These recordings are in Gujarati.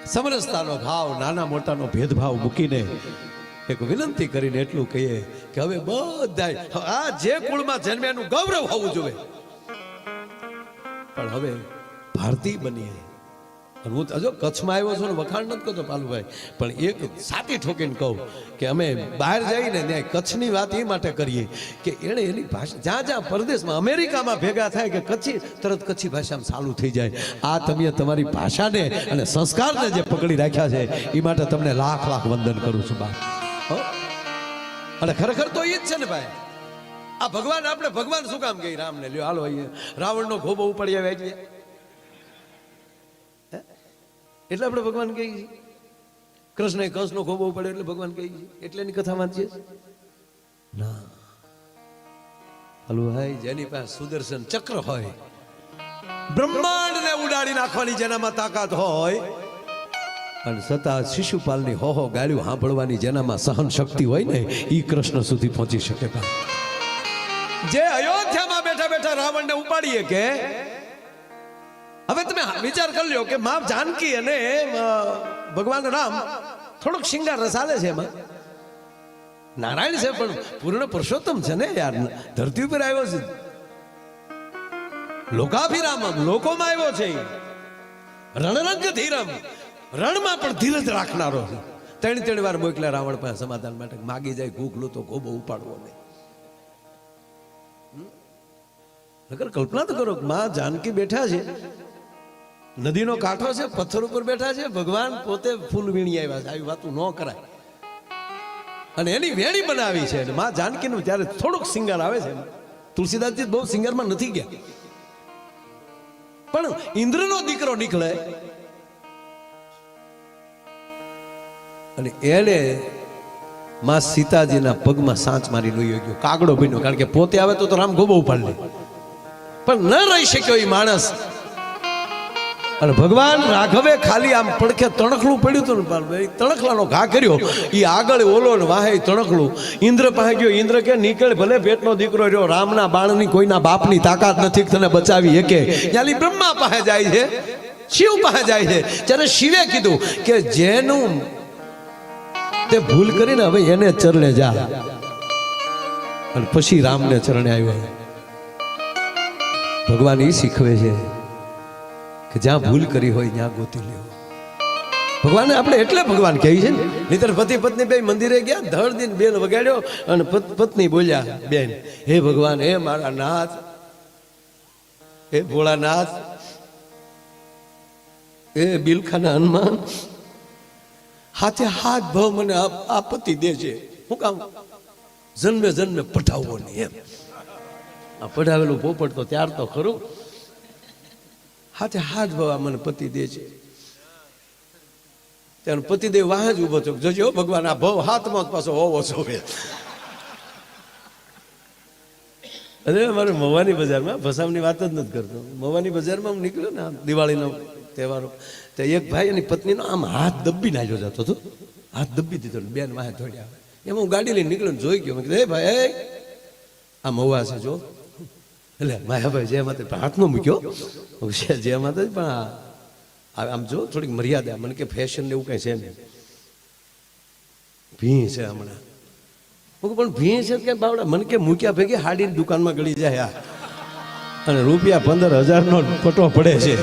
સમરસતાનો ભાવ, નાના મોટાનો ભેદભાવ મૂકીને એક વિનંતી કરીને એટલું કહીએ કે હવે બધાય આ જે કુળમાં જન્મે એનું ગૌરવ હોવું જોઈએ, પણ હવે ભારતીય બનીએ. અને હું જો કચ્છમાં આવ્યો છું ને વખાણ નથી કરતો પાલુભાઈ, પણ એક સાચી ઠોકીને કહું કે અમે બહાર જઈને ત્યાં કચ્છની વાત એ માટે કરીએ કે એણે એની ભાષા જ્યાં જ્યાં પરદેશમાં અમેરિકામાં ભેગા થાય કે કચ્છી તરત કચ્છી ભાષામાં ચાલુ થઈ જાય. આ તમે તમારી ભાષાને અને સંસ્કારને જે પકડી રાખ્યા છે એ માટે તમને લાખ લાખ વંદન કરું છું બા. અને ખરેખર તો એ જ છે ને ભાઈ, આ ભગવાન આપણે ભગવાન શું કામ કહી રામને લ્યો હાલો અહીંયા રાવણનો ખોબો ઉપાડી આવે એટલે આપણે ભગવાન કહીએ છીએ. કૃષ્ણ કંસનો ખોબો પડે એટલે ભગવાન કહીએ છીએ, એટલે એની કથા વાંચીએ ના. હાલો ભાઈ, જેની પાસે સુદર્શન ચક્ર હોય, બ્રહ્માંડને ઉડાડી નાખવાની જેનામાં તાકાત હોય, અને છતાં શિશુપાલની હો ગાળ્યું સાંભળવાની જેનામાં સહન શક્તિ હોય ને એ કૃષ્ણ સુધી પહોંચી શકે. જે અયોધ્યામાં બેઠા બેઠા રાવણને ઉપાડીએ કે હવે તમે વિચાર કરી લ્યો કે માં જાનકી અને ભગવાન રામ થોડોક શિંગાર રસાલે છે, એમાં નારાયણ છે પણ પૂર્ણ પુરુષોત્તમ છે ને યાર, ધરતી ઉપર આવ્યો છે, લોકાભિરામ લોકોમાં આવ્યો છે, રણરંગ ધીરમ રણમાં પણ ધીરજ રાખનારો છે. ત્રણ વાર મોકલ્યા રાવણ પાસે સમાધાન માટે, માગી જાય ભૂખલું તો ગોબો ઉપાડવો નહીં. અગર કલ્પના તો કરો, માં જાનકી બેઠા છે, નદીનો કાંઠો છે, પથ્થર ઉપર બેઠા છે, ભગવાન પોતે ફૂલ વીણી આવ્યા છે, આવી વાતું ન કરાય. અને એની વેણી બનાવી છે. માં જાનકીનું ત્યારે થોડુંક સિંગાર આવે છે, તુલસીદાસજી બહુ સિંગારમાં નથી ગયા, પણ ઇન્દ્રનો દીકરો નીકળે અને એને માં સીતાજીના પગમાં સાંચ મારી લઈ ગયો, કાગડો બન્યો. કારણ કે પોતે આવે તો રામ ગોબો ઉપાડ લે, પણ ન રહી શક્યો એ માણસ. અને ભગવાન રાઘવે ખાલી આમ પડખે તણખલું પડ્યું હતું ને, તણખલાનો ઘા કર્યો, એ આગળ ઓલો ને વાહે તણખલું ઇન્દ્ર પાસે ગયો. ઇન્દ્ર કે નીકળ, ભલે પેટનો દીકરો રહ્યો, રામના બાણની કોઈના બાપની તાકાત નથી તને બચાવી એકે. ત્યાંથી બ્રહ્મા પાસે જાય છે, શિવ પાસે જાય છે. ત્યારે શિવે કીધું કે જેનું તે ભૂલ કરીને હવે એને ચરણે જા. અને પછી રામને ચરણે આવ્યો. ભગવાન એ શીખવે છે કે જ્યાં ભૂલ કરી હોય ત્યાં ગોતી લેવો. ભગવાન આપણે એટલે ભગવાન કહે છે ને, નહીતર પતિ પત્ની બે મંદિરે ગયા, ધડ દિન બેન વગાડ્યો અને પત્ની બોલ્યા, બેન હે ભગવાન, હે મારા નાથ, હે ભોળાનાથ, હે બિલખાના હનુમાન, હાથે હાથ ભાવ મને આપત્તિ દે છે. શું કામ? જન્મે જન્મે પઠાવવો નહીં એમ. આ પઢાવેલું પોપટ તો ત્યાર તો ખરું, હાથે હાથ ભાવ મને પતિ દે છે. ત્યારે પતિદેવ વાહ જ ઉભો થયો, જોજો ભગવાન આ ભાવ હાથમાં પાછો હોવો જોવે. અરે મારે મવાની બજારમાં, ભસામની વાત જ નથી કરતો, મવાની બજારમાં હું નીકળ્યો ને દિવાળીનો તહેવારો, તો એક ભાઈ એની પત્નીનો આમ હાથ દબ્બી નાખ્યો જતો હતો, હાથ દબ્બી દીધો, બેન વાહે દોડ્યા. એમાં હું ગાડી લઈને નીકળ્યો, જોઈ ગયો, મેં કીધું હે ભાઈ આ મવા છે જો. એટલે માયાભાઈ જે માતે હાથમાં મૂક્યો, જે માતે પણ આમ જો થોડીક મર્યાદા, મને કે ફેશન ને એવું કઈ છે નહીં, ભી છે હમણાં. પણ ભી છે કે બાવડા, મને કે મૂક્યા ભેગી હાડીની દુકાનમાં ગળી જાય અને રૂપિયા 15,000 નો પટો પડે છે.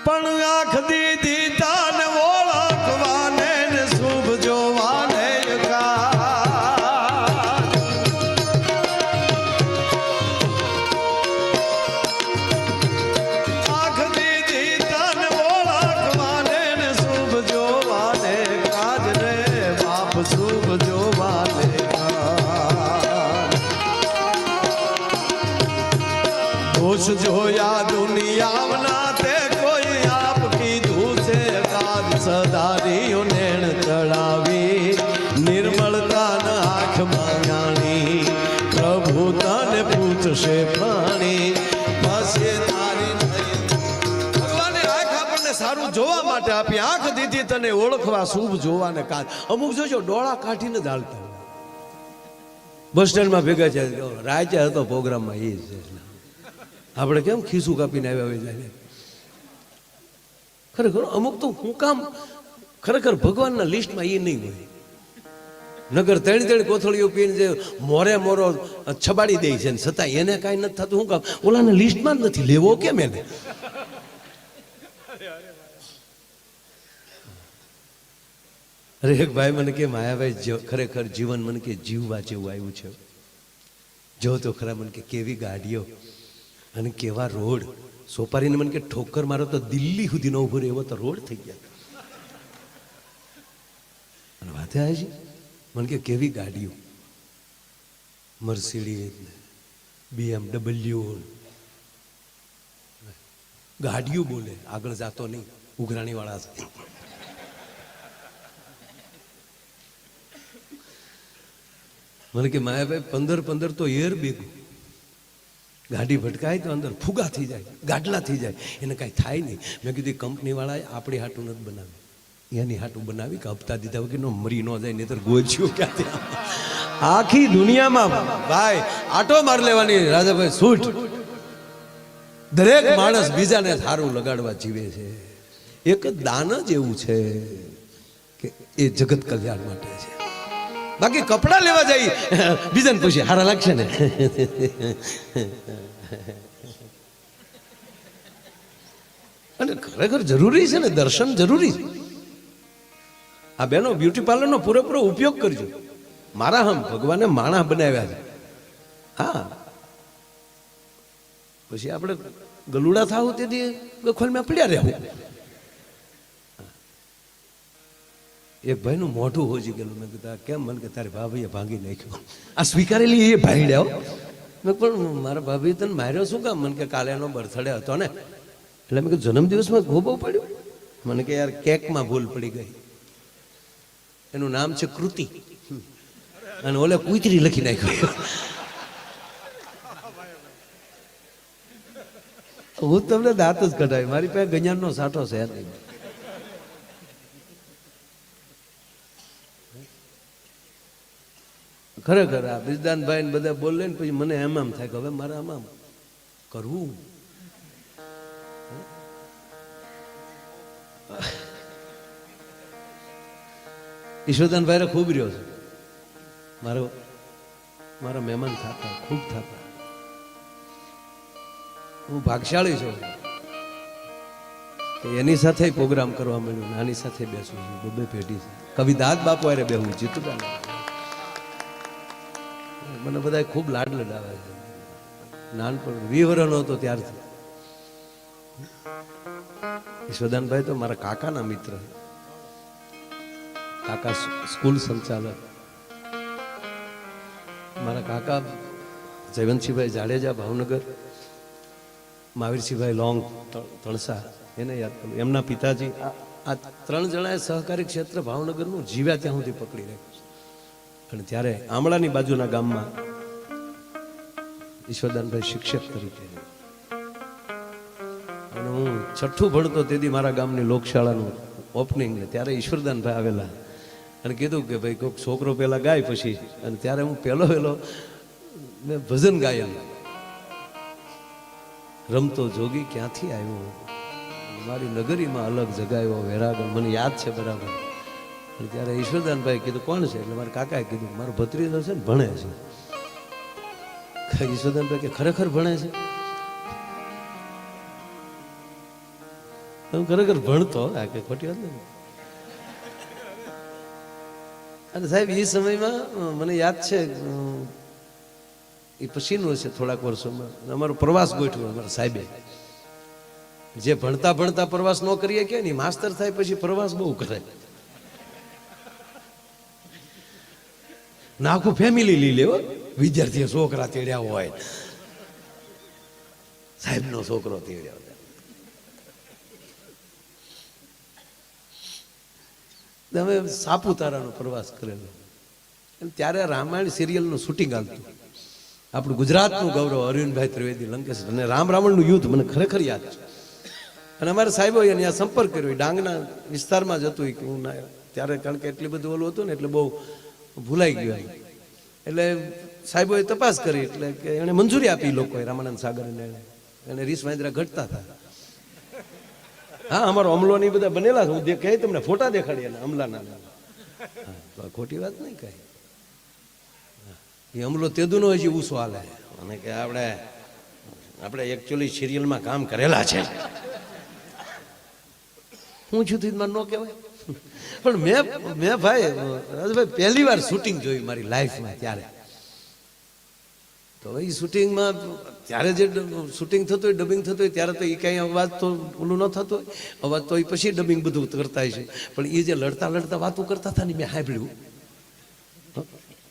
પણ આંખ દીધી તાન ઓળખવાને ને શુભ જોવાને જોયા દુનિયાના તે કોઈ આપ કીધું છે કાજ સદારીઓ નેણ ચડાવી નિર્મળતા ન આંખમાં જાણી પ્રભુ તને પૂછશે પ્રાણી પાસે તારી. ભગવાને આંખ આપણને સારું જોવા માટે આપી, આંખ દીધી તને ઓળખવા શુભ જોવાને કાજ. અમુક જોજો ડોળા કાઢીને જ હાલતા હોય. બસ સ્ટેન્ડમાં ભેગા છે, રાજ્ય હતો પ્રોગ્રામમાં એ છે, આપણે કેમ ખીસું કાપીને આવ્યા હોય જાય. ખરેખર અમુક તો હું કામ ખરેખર ભગવાનના લિસ્ટમાં એ નહીં હોય. નગર ત્રણ કોથળીઓ પીને જે મોરે મોરો છબાડી દે છે છતાં એને કાંઈ નથી થતું. શું કામ? ઓલાને લિસ્ટમાં જ નથી લેવો કેમ એને? અરે એક ભાઈ મને કે માયાભાઈ ખરેખર જીવન મને કે જીવવા જેવું આવ્યું છે. જો તો ખરા મને કે કેવી ગાડીઓ અને કેવા રોડ. સોપારીને મને કે ઠોકર મારો તો દિલ્હી સુધી ન ઉભો રહે એવો તો રોડ થઈ ગયા. અને વાતે આવે છે મને કે કેવી ગાડીઓ, મર્સિડીઝ, BMW ગાડીઓ બોલે, આગળ જાતો નહીં, ઉઘરાણી વાળા છે. મને કે માયાભાઈ 15 તો એર ભેગું, ગાડી ભટકાય તો અંદર ફુગા થઈ જાય, ગાડલા થઈ જાય, એને કાંઈ થાય નહીં. મેં કીધું કંપની વાળાએ આપણી હાટું નથી બનાવી, એની હાટું બનાવી કે હપ્તા દીધા વગર મરી ન જાય, નહીતર ગોચ્યું ક્યાંથી. આખી દુનિયામાં ભાઈ આટો માર લેવાની રાજાભાઈ છૂટ. દરેક માણસ બીજાને સારું લગાડવા જીવે છે. એક દાન જ એવું છે કે એ જગત કલ્યાણ માટે છે. બાકી કપડા લેવા જઈ બીજાને પૂછે હારા લાગશે ને. અને ખરેખર જરૂરી છે ને, દર્શન જરૂરી છે. આ બેનો બ્યુટી પાર્લરનો પૂરેપૂરો ઉપયોગ કરજો. મારા હમ ભગવાને માણસ બનાવ્યા છે. હા, પછી આપણે ગલુડા થાવું તેથી ગખોલમાં પડ્યા રહેવું. એક ભાઈનું મોઢું હોજી ગયેલું. મેં કીધું કેમ? મને કે તારી ભાભીએ ભાંગી નાખ્યો. આ સ્વીકારેલી એ ભાંડ્યા. મેં પણ મારા ભાભી તને માર્યો શું કામ? મને કે કાલે એનો બર્થડે હતો ને, એટલે મેં કીધું જન્મદિવસમાં ગોબો પડ્યો. મને કે યાર કેકમાં ભૂલ પડી ગઈ. એનું નામ છે કૃતિ અને ઓલે કુતરી લખી નાખ્યો. હું તમને દાંત જ કઢાવી, મારી પાસે ગજાનનો સાઠો છે નહીં. ખરેખર આ બિરદાનભાઈ ને બધા બોલે ને પછી મને એમ થાય કે હવે મારે આમ કરવું. ઈશ્વરદાનભાઈ ખૂબ રહ્યો છે. મારા મહેમાન થતા ખૂબ થતા. હું ભાગશાળી છું કે એની સાથે પ્રોગ્રામ કરવા મળ્યું, આની સાથે બેસું છું. બબે પેઢી છે. કવિદાદ બાપુ અરે બેહું જીતુડા મને બધા ખૂબ લાડ લડાવે છે. નાનપણ 20 વર્ષનો હતો ત્યારથી. ઈશ્વરદાનભાઈ તો મારા કાકાના મિત્ર, કાકા સ્કૂલ સંચાલક. મારા કાકા જયવંતસિંહભાઈ જાડેજા ભાવનગર, મહાવીરસિંહભાઈ લોંગ તણસા, એને યાદ કરું. એમના પિતાજી આ 3 જણાએ સહકારી ક્ષેત્ર ભાવનગરનું જીવ્યા ત્યાં સુધી પકડી રાખ્યું છે. અને ત્યારે આમળાની બાજુના ગામમાં ઈશ્વરદાનભાઈ શિક્ષક તરીકે, અને હું 6ઠું ભણતો તેથી મારા ગામની લોકશાળાનું ઓપનિંગ, ત્યારે ઈશ્વરદાનભાઈ આવેલા અને કીધું કે ભાઈ કોઈક છોકરો પહેલા ગાય પછી. અને ત્યારે હું પહેલો મેં ભજન ગાયેલું, રમતો જોગી ક્યાંથી આવ્યો, મારી નગરીમાં અલગ જગાયો વેરાગણ. મને યાદ છે બરાબર. ત્યારે ઈશ્વરદાનભાઈ કીધું કોણ છે? એટલે મારા કાકાએ કીધું મારો ભત્રીજો છે ને ભણે છે. ઈશ્વરદાનભાઈ કે ખરેખર ભણે છે? હું ખરેખર ભણતો, આ કે ખોટી વાત નથી. અને સાહેબ એ સમયમાં મને યાદ છે, એ પછીનું છે થોડાક વર્ષોમાં, અમારો પ્રવાસ ગોઠવ્યો અમારા સાહેબે. જે ભણતા ભણતા પ્રવાસ ન કરીએ કે નહીં, માસ્તર થાય પછી પ્રવાસ બહુ કરે. ના આખું ફેમિલી લઈ લેવો. વિદ્યાર્થી છોકરા તેડ્યા હોય, સાહેબનો છોકરો તેડ્યા હોય. અમે સાપુતારાનો પ્રવાસ કરેલો. ત્યારે રામાયણ સિરિયલનું શૂટિંગ આવતું. આપણું ગુજરાતનું ગૌરવ અરવિંદભાઈ ત્રિવેદી લંકેશ અને રાવણનું યુદ્ધ મને ખરેખર યાદ છે. અને અમારા સાહેબો અહીંયા સંપર્ક કર્યો, ડાંગના વિસ્તારમાં જ હતું કે હું ના, ત્યારે કારણ કે એટલી બધું ઓલું હતું ને એટલે બહુ ભૂલાઈ ગયું. એટલે સાહેબોએ તપાસ કરી, એટલે કે એને મંજૂરી આપી લોકોએ, રામાનંદ સાગર એને રીસ વાંદરા ઘટતા હતા. હા, અમારો અમલો ને બધા બનેલા છે. હું કહે તમને ફોટા દેખાડીએ ને અમલાના. ખોટી વાત નહીં કઈ. એ અમલો તેદુનો હજી ઉસો હાલે અને કે આપણે એકચ્યુઅલી સિરિયલમાં કામ કરેલા છે. હું છું તીજ ન કહેવાય. પણ મેં ભાઈ રાજભાઈ પહેલી વાર શૂટિંગ જોયું મારી લાઈફમાં. ત્યારે તો એ શૂટિંગમાં ત્યારે જે શૂટિંગ થતું હોય, ડબિંગ થતું હોય, ત્યારે તો એ કાંઈ અવાજ તો ઓલું ન થતો હોય. અવાજ તો એ પછી ડબિંગ બધું કરતા છે. પણ એ જે લડતા લડતા વાતો કરતા હતા ને મેં સાંભળ્યું.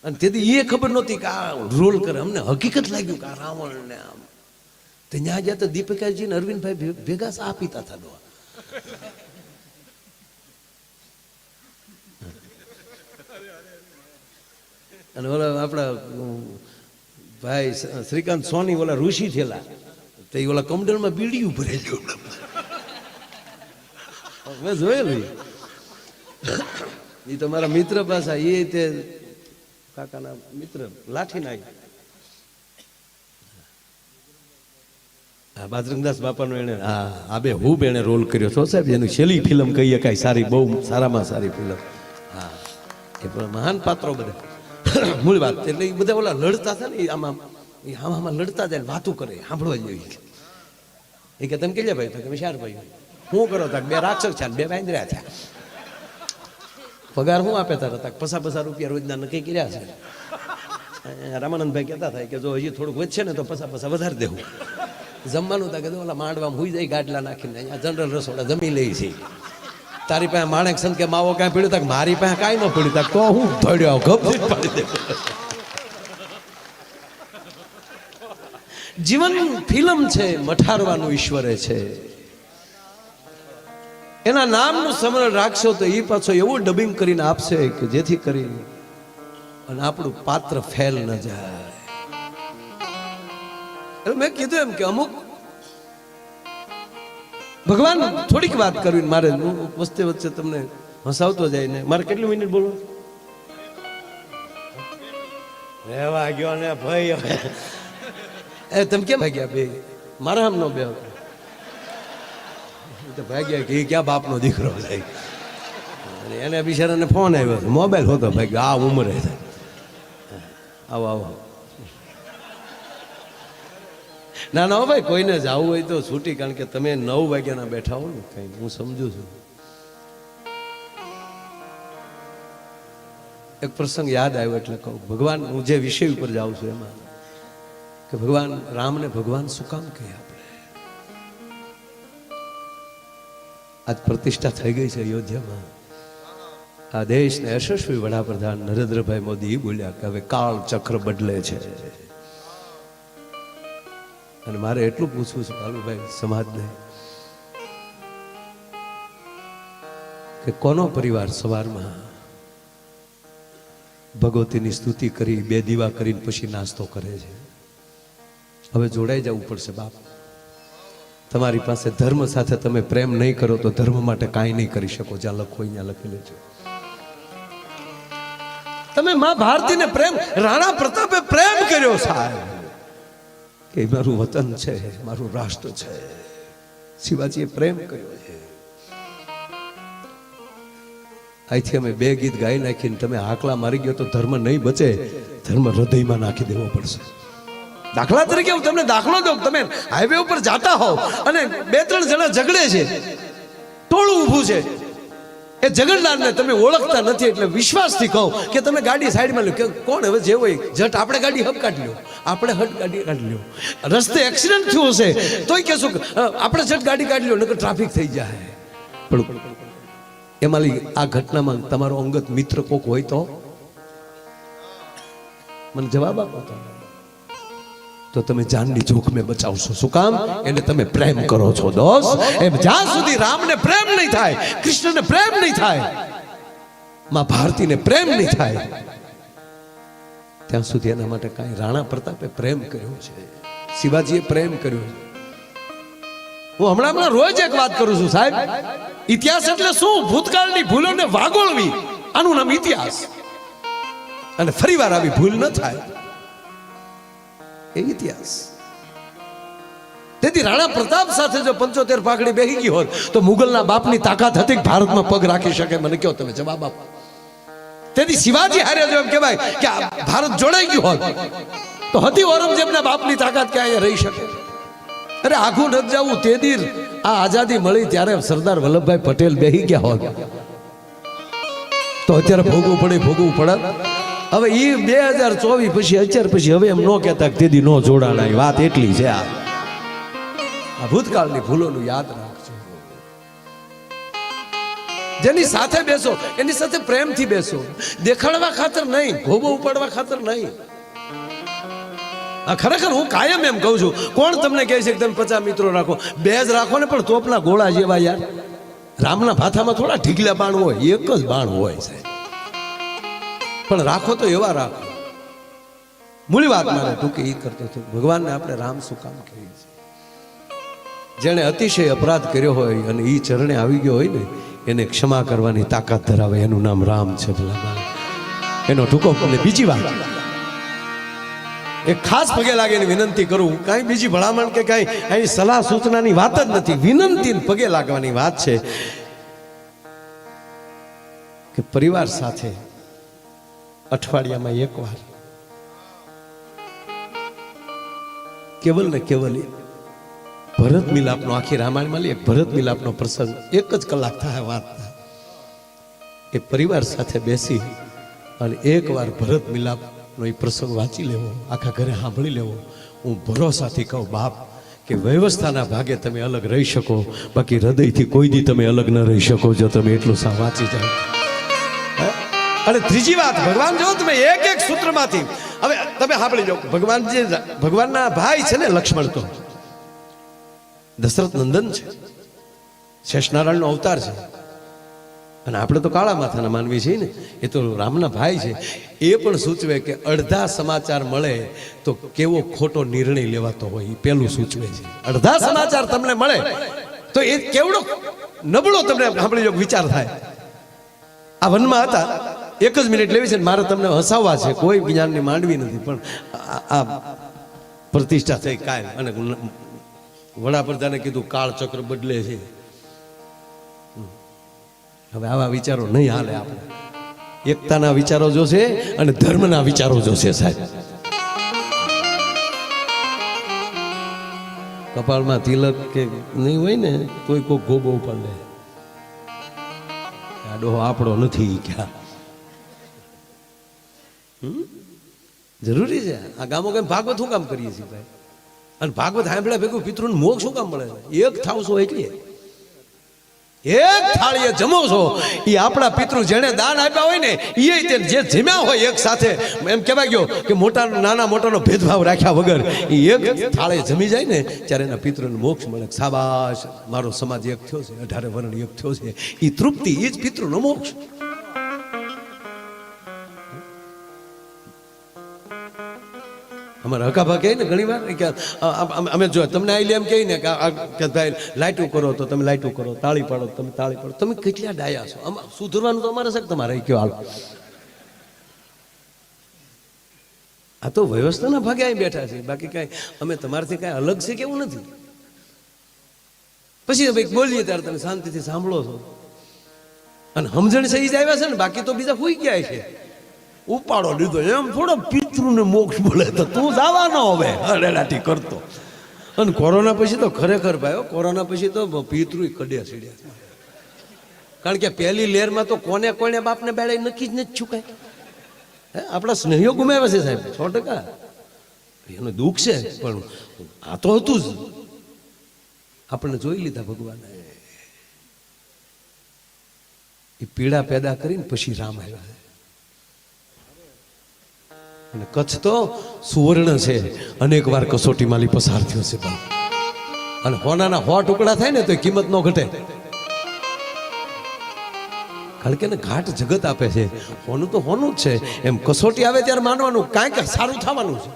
અને તેથી એ ખબર નહોતી કે આ રોલ કરે. અમને હકીકત લાગ્યું કે આ રાવણ ને આમ. તો ત્યાં જ્યાં તો દીપિકાજી ને અરવિંદભાઈ ભેગા સા પીતા હતા. અને ઓલા આપણા ભાઈ શ્રીકાંત સોની ઓલા ઋષિ થયેલા તો એ ઓલા કમડલમાં બીડીયું ભરેલું મેં જોયેલું. એ તો મારા મિત્ર પાછા એ તે કાકાના મિત્ર લાઠી નાખ્યું. હા, બાજરંગદાસ બાપાનો એને આબે હું એને રોલ કર્યો છો સાહેબ. એની છેલ્લી ફિલ્મ કહીએ કાંઈ સારી, બહુ સારામાં સારી ફિલ્મ. હા, એ પણ મહાન પાત્રો બધા. મૂળ વાત એટલે એ બધા ઓલા લડતા હતા ને આમાં લડતા જાય વાતું કરે, સાંભળવા જોઈએ. એ કે તમે કેટલા ભાઈ? તો કે 4 ભાઈ. શું કરો તા? 2 રાક્ષસ છે, 2 વાંદરા છે. પગાર શું આપે તારા? તક ₹50 રોજના નક્કી કર્યા છે. રામાનંદભાઈ કહેતા થાય કે જો હજી થોડુંક વધશે ને તો પૈસા વધારે દેવું. જમવાનું તા કે ઓલા માંડવામાં હુઈ જાય ગાડલા નાખીને અહીંયા જનરલ રસોડા જમી લઈ છે. તારી પાસે માણેક સંત કે માવો કાંઈ પડ્યું તક? મારી પાસે કાંઈ ન પડ્યું તક. તો હું ધડ્યો ગપ પાડી દે. જીવન ફિલ્મ છે, મઠારવાનું ઈશ્વરે છે. એના નામનું સ્મરણ રાખશો તો એ પાછો એવું ડબિંગ કરીને આપશે કે જેથી કરીને અને આપણું પાત્ર ફેલ ન જાય. એટલે મેં કીધું એમ કે અમુક ભગવાન થોડીક વાત કરવી મારે વચ્ચે વચ્ચે તમને હસાવતો જાય ને. મારે કેટલી મિનિટ બોલવું? રહેવા ગયો ને ભાઈ. એ તમે કેમ ભાગ્યા બે? મારા આમ નો બે તો ભાગ્યા કે ક્યાં બાપનો દીકરો થાય. અને એને બિચારાને ફોન આવ્યો, મોબાઈલ હોતો ભાગ્યો. આ ઉંમરે થાય. આવો આવો. ના ના ભાઈ, કોઈને જવું હોય તો છૂટી. કારણ કે તમે 9 વાગ્યાના બેઠા હો ને કઈ, હું સમજુ છું. એક પ્રસંગ યાદ આવ્યો એટલે કહું. ભગવાન, હું જે વિષય ઉપર જાઉં છું એમાં કે ભગવાન રામને ભગવાન શું કામ કહે? આપણે આજ પ્રતિષ્ઠા થઈ ગઈ છે અયોધ્યામાં. આ દેશને યશસ્વી વડાપ્રધાન નરેન્દ્રભાઈ મોદી બોલ્યા કે હવે કાળ ચક્ર બદલે છે. અને મારે એટલું પૂછવું છે કાલુભાઈ સમાજને કે કોનો પરિવાર સવારમાં ભગવતીની સ્તુતિ કરી 2 દીવા કરીને પછી નાસ્તો કરે છે? હવે જોડાઈ જવું પડશે બાપ. તમારી પાસે ધર્મ સાથે તમે પ્રેમ નહીં કરો તો ધર્મ માટે કાંઈ નહીં કરી શકો. જ્યાં લખો અહીંયા લખી લેજો. તમે માં ભારતીને પ્રેમ, રાણા પ્રતાપે પ્રેમ કર્યો સાહેબ કે મારું વતન છે, મારું રાષ્ટ્ર છે. શિવાજીએ પ્રેમ કર્યો છે. અહીંથી અમે 2 ગીત ગાઈ નાખીને તમે હાકલા મારી ગયો તો ધર્મ નહીં બચે. ધર્મ હૃદયમાં નાખી દેવો પડશે. દાખલા તરીકે હું તમને દાખલો દઉં. તમે હાઈવે ઉપર જાતા હોવ અને 2-3 જણા ઝઘડે છે, ટોળું ઊભું છે. એ ઝઘડનારને તમે ઓળખતા નથી એટલે વિશ્વાસથી કહો કે તમે ગાડી સાઈડમાં લો. કે કોણ હવે જે હોય જટ આપણે ગાડી હબ કાઢી લો, આપણે હટ ગાડી કાઢી લો. રસ્તે એક્સિડન્ટ થયું હશે તોય કહેશું આપણે જટ ગાડી કાઢી લો, નકર ટ્રાફિક થઈ જાય. પણ એમાં આ ઘટનામાં તમારો અંગત મિત્ર કોક હોય તો મને જવાબ આપો. તો તમે જાનની જોખમે બચાવશો. શું કામ? એને તમે પ્રેમ કરો છો દોસ્ત. એમ જ્યાં સુધી રામને પ્રેમ નહીં થાય, કૃષ્ણને પ્રેમ નહીં થાય, માં ભારતીને પ્રેમ નહીં થાય, ત્યાં સુધી એના માટે કાંઈ. રાણા પ્રતાપે પ્રેમ કર્યો છે, શિવાજીએ પ્રેમ કર્યો છે. હું હમણાં રોજ એક વાત કરું છું સાહેબ. ઇતિહાસ એટલે શું? ભૂતકાળની ભૂલોને વાગોળવી, આનું નામ ઇતિહાસ. અને ફરીવાર આવી ભૂલ ન થાય એ ઇતિહાસ. તેથી રાણા પ્રતાપ સાથે જો 75 પાઘડી બેહી ગઈ હોત તો મુગલના બાપની તાકાત હતી કે ભારતમાં પગ રાખી શકે? મને કહો તમે જવાબ આપો. તેથી શિવાજી હારે જો એમ કહેવાય કે ભારત જોડાઈ ગયું હોત તો હતી ઔરંગઝેબના બાપની તાકાત કે અહીંયા રહી શકે? અરે આખું નથી જવું. તે દી આ આઝાદી મળી ત્યારે સરદાર વલ્લભભાઈ પટેલ બેહી ગયા હોત તો અત્યારે ભોગવું પડે. હવે એ 2024 પછી અત્યાર પછી હવે એમ ન કહેતા કે તેદી નો જોડાણા. વાત એટલી છે. આ ભૂતકાળની ભૂલોનું યાદ રાખજો. જેની સાથે બેસો એની સાથે પ્રેમથી બેસો, દેખાડવા ખાતર નહીં, ભોગો ઉપાડવા ખાતર નહીં. ખરેખર હું કાયમ એમ કહું છું, કોણ તમને કહે છે કે તમે 50 મિત્રો રાખો? 2 જ રાખો ને, પણ તોપના ગોળા જેવા. યાર રામના ભાથામાં થોડા ઢીકલા બાણ હોય, એક જ બાણ હોય સાહેબ. પણ રાખો તો એવા રાખો. મૂળી વાત મારે તું કે એ કરતો હતો. ભગવાનને આપણે રામ શું કામ કહીએ છીએ? જેણે અતિશય અપરાધ કર્યો હોય અને એ ચરણે આવી ગયો હોય ને એને ક્ષમા કરવાની તાકાત ધરાવે, એનું નામ રામ છે. એનો ટૂંકો. અને બીજી વાત, એક ખાસ પગે લાગીને વિનંતી કરું. કાંઈ બીજી ભલામણ કે કાંઈ અહીં સલાહ સૂચનાની વાત જ નથી, વિનંતી પગે લાગવાની વાત છે કે પરિવાર સાથે અઠવાડિયામાં એકવાર કેવલ ને કેવલ ભરત મિલાપનો, આખી રામાયણમાં એક ભરત મિલાપનો પ્રસંગ 1 જ કલાક થાય વાત થાય. એ પરિવાર સાથે બેસી અને એકવાર ભરત મિલાપનો એ પ્રસંગ વાંચી લેવો, આખા ઘરે સાંભળી લેવો. હું ભરોસાથી કહું બાપ કે વ્યવસ્થાના ભાગે તમે અલગ રહી શકો, બાકી હૃદયથી કોઈ દી તમે અલગ ન રહી શકો જો તમે એટલું વાંચી જાય. અને ત્રીજી વાત, ભગવાન જો તમે એક સૂત્રમાંથી, હવે તમે સાંભળી જાઓ, ભગવાનના ભાઈ છે ને લક્ષ્મણ, તો દશરથ નંદન છે, શેષનારાયણનો અવતાર છે. અને આપણે તો કાળા માથાના માનવી છીએ ને, એ તો રામના ભાઈ છે. એ પણ સૂચવે કે અડધા સમાચાર મળે તો કેવો ખોટો નિર્ણય લેવાતો હોય, એ પેલું સૂચવે છે. અડધા સમાચાર તમને મળે તો એ કેવડો નબળો તમને સાંભળી જો વિચાર થાય. આ વનમાં હતા, 1 જ મિનિટ લેવી છે ને મારે તમને હસાવવા છે, કોઈ જ્ઞાનની માંડવી નથી, પણ આ પ્રતિષ્ઠા થઈ કાયમ. અને વડાપ્રધાને કીધું કાળચક્ર બદલે છે. હવે આવા વિચારો નહીં હાલે. આપણે એકતાના વિચારો જોશે અને ધર્મના વિચારો જોશે સાહેબ. કપાળમાં તિલક કે નહીં હોય ને તોય કોઈ ગોબો ઉપર લે, આ ડોહો આપણો નથી ક્યાં. જરૂરી છે આ ગામો કેમ ભાગવત શું કામ કરીએ છીએ ભાઈ? અને ભાગવત સાંભળ્યા ભેગું પિતૃને મોક્ષ શું કામ મળે? એક થાવ છો એટલે એક થાળીએ જમો છો, એ આપણા પિતૃ જેને દાન આપ્યા હોય ને એ જે જમ્યા હોય એક સાથે, એમ કહેવાય ગયો કે મોટા નાના મોટાનો ભેદભાવ રાખ્યા વગર એ એક થાળે જમી જાય ને ત્યારે એના પિતૃને મોક્ષ મળે. શાબાશ, મારો સમાજ એક થયો છે, 18 વર્ણ એક થયો છે. એ તૃપ્તિ, એ જ પિતૃનો મોક્ષ. અમારા હકાભા કહે ને ઘણી વાર કે અમે જો તમને આઈ એમ કહી ને કે ભાઈ લાઈટું કરો તો તમે લાઈટું કરો, તાળી પાડો તમે તાળી પાડો. તમે કેટલા ડાયા છો? સુધરવાનું તો અમારે છે તમારે કયો હાલ. આ તો વ્યવસ્થાના ભાગે અહીં બેઠા છે, બાકી કાંઈ અમે તમારાથી કાંઈ અલગ છે કેવું નથી. પછી ભાઈ બોલીએ ત્યારે તમે શાંતિથી સાંભળો છો અને સમજણ સહી જ આવ્યા છે ને, બાકી તો બીજા હોઈ ગયા છે. ઉપાડો લીધો એમ થોડો પિતૃને મોક્ષ બોલે તો તું જવાનો હવે અડેલાટી કરતો. અને કોરોના પછી તો ખરેખર ભાઈ, કોરોના પછી તો પિતૃ કડ્યા સીડ્યા. કારણ કે પહેલી લહેરમાં તો કોને કોને બાપને બેડે નક્કી જ નથી છુકાય. આપણા સ્નેહીઓ ગુમાવ્યા છે સાહેબ 100%. એનું દુઃખ છે, પણ આ તો હતું જ. આપણને જોઈ લીધા ભગવાને. એ પીડા પેદા કરીને પછી રામ આવ્યા છે. અને કચ્છ તો સુવર્ણ છે, અનેક વાર કસોટીમાંથી પસાર થયો છે બાપ. અને હોનાના 100 ટુકડા થાય ને તો કિંમત ન ઘટે. કારણ કે ઘાટ જગત આપે છે. હોનું તો હોનું જ છે. એમ કસોટી આવે ત્યારે માનવાનું કાંઈક સારું થવાનું છે.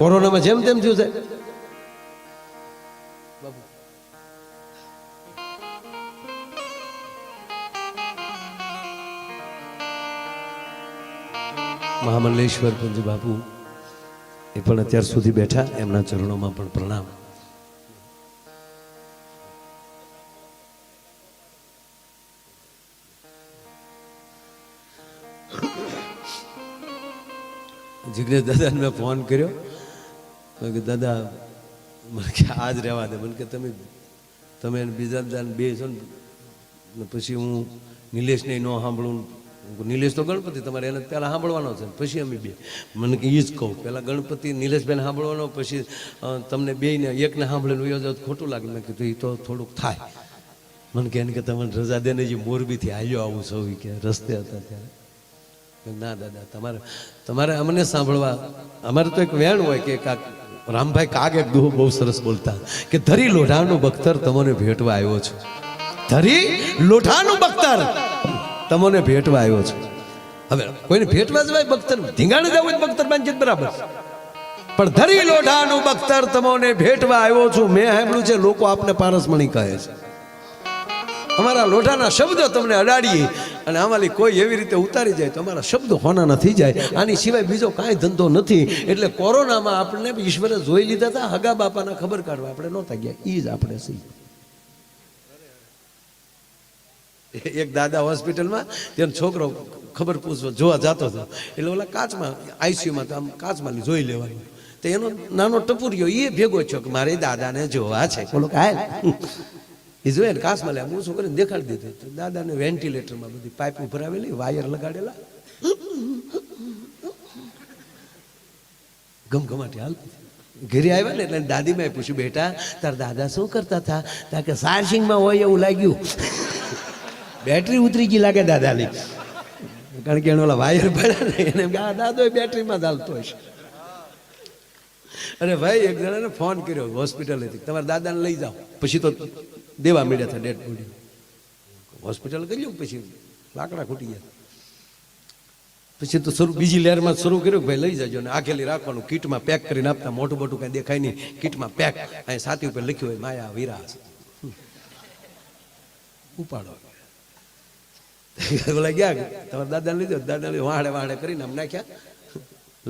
કોરોનામાં જેમ તેમ થયું છે. મહામલ્લેશ્વર પંજ બાપુ એ પણ અત્યાર સુધી બેઠા, એમના ચરણોમાં પણ પ્રણામ. જિગ્નેશ દાદાને મેં ફોન કર્યો કે દાદા મને કે આજ રહેવા દે, મને કે તમે બીજા દાદાને બે છો ને પછી હું નિલેશને ન સાંભળું. નિલેશ તો ગણપતિ તમારે એને પહેલાં સાંભળવાનો છે, પછી અમે બે. મને કે એ જ કહું, પહેલાં ગણપતિ નિલેશભાઈને સાંભળવાનો, પછી તમને બેયને એકને સાંભળીને વયો જાવ ખોટું લાગે. મેં કીધું એ તો થોડુંક થાય. મને કે એને કે તમને રજા દે ને, જે મોરબીથી આવ્યો આવું સૌ કે રસ્તે હતા ત્યારે. ના દાદા તમારે અમને સાંભળવા. અમારે તો એક વેણ હોય કે રામભાઈ કાગ એક દુહો બહુ સરસ બોલતા કે ધરી લોઢાનું બખ્તર તમને ભેટવા આવ્યો છું. ધરી લોઢાનું બખ્તર તમને ભેટવા આવ્યો છું. હવે કોઈને ભેટવા જવાય બખ્તર, ધીંગાણે જવું હોય બખ્તર બાંધી બરાબર, પણ ધરી લોઢાનું બખ્તર તમને ભેટવા આવ્યો છું. મેં સાંભળ્યું છે લોકો આપને પારસમણી કહે છે. અમારા લોઢાના શબ્દો તમને અડાડીએ અને આમાંથી કોઈ એવી રીતે ઉતારી જાય તો અમારા શબ્દો હોના થઈ જાય. આની સિવાય બીજો કાંઈ ધંધો નથી. એટલે કોરોનામાં આપણને ઈશ્વરે જોઈ લીધા હતા, હગા બાપાના ખબર કાઢવા આપણે નહોતા ગયા. એ જ આપણે સહી. એક દાદા હોસ્પિટલમાં તેનો છોકરો ખબર પૂછવા જોવા જતો હતો, એટલે ઓલા કાચમાં આઈસીયુમાં તો આમ કાચમાં જોઈ લેવાનું. તો એનો નાનો ટપુરિયો એ ભેગો છો કે મારે દાદાને જોવા છે. બોલો કે હાલ એ જોઈએ ને કાચમાં લે, હું શું કરીને દેખાડી દીધું. તો દાદાને વેન્ટિલેટરમાં બધી પાઇપ ભરાવેલી, વાયર લગાડેલા, ગમગમાટી હાલ. ઘરે આવ્યા ને એટલે દાદીમાં પૂછ્યું, બેટા તાર દાદા શું કરતા હતા? તા કે ચાર્જિંગમાં હોય એવું લાગ્યું, બેટરી ઉતરી ગઈ લાગે દાદાની. કારણ કે એને ઓલા વાયર ભર્યા ને એને દાદો બેટરીમાં ચાલતો હશે. અરે ભાઈ એક જણાને ફોન કર્યો હોસ્પિટલેથી, તમારા દાદાને લઈ જાઓ. પછી તો દેવા મળ્યા હતા ડેડ બોડી. હોસ્પિટલ કર્યું, પછી લાકડા ખૂટી ગયા. પછી તો બીજી લહેરમાં શરૂ કર્યું કે ભાઈ લઈ જાજો ને આખેલી રાખવાનું, કીટમાં પેક કરીને આપતા. મોટું મોટું કાંઈ દેખાય નહીં, કીટમાં પેક. અહીં છાતી ઉપર લખ્યું હોય માયા વિરાસ, ઉપાડો. બોલા ગયા તમારા દાદાને લઈ જાઓ. દાદાને વાહડે વાહડે કરીને આમ નાખ્યા,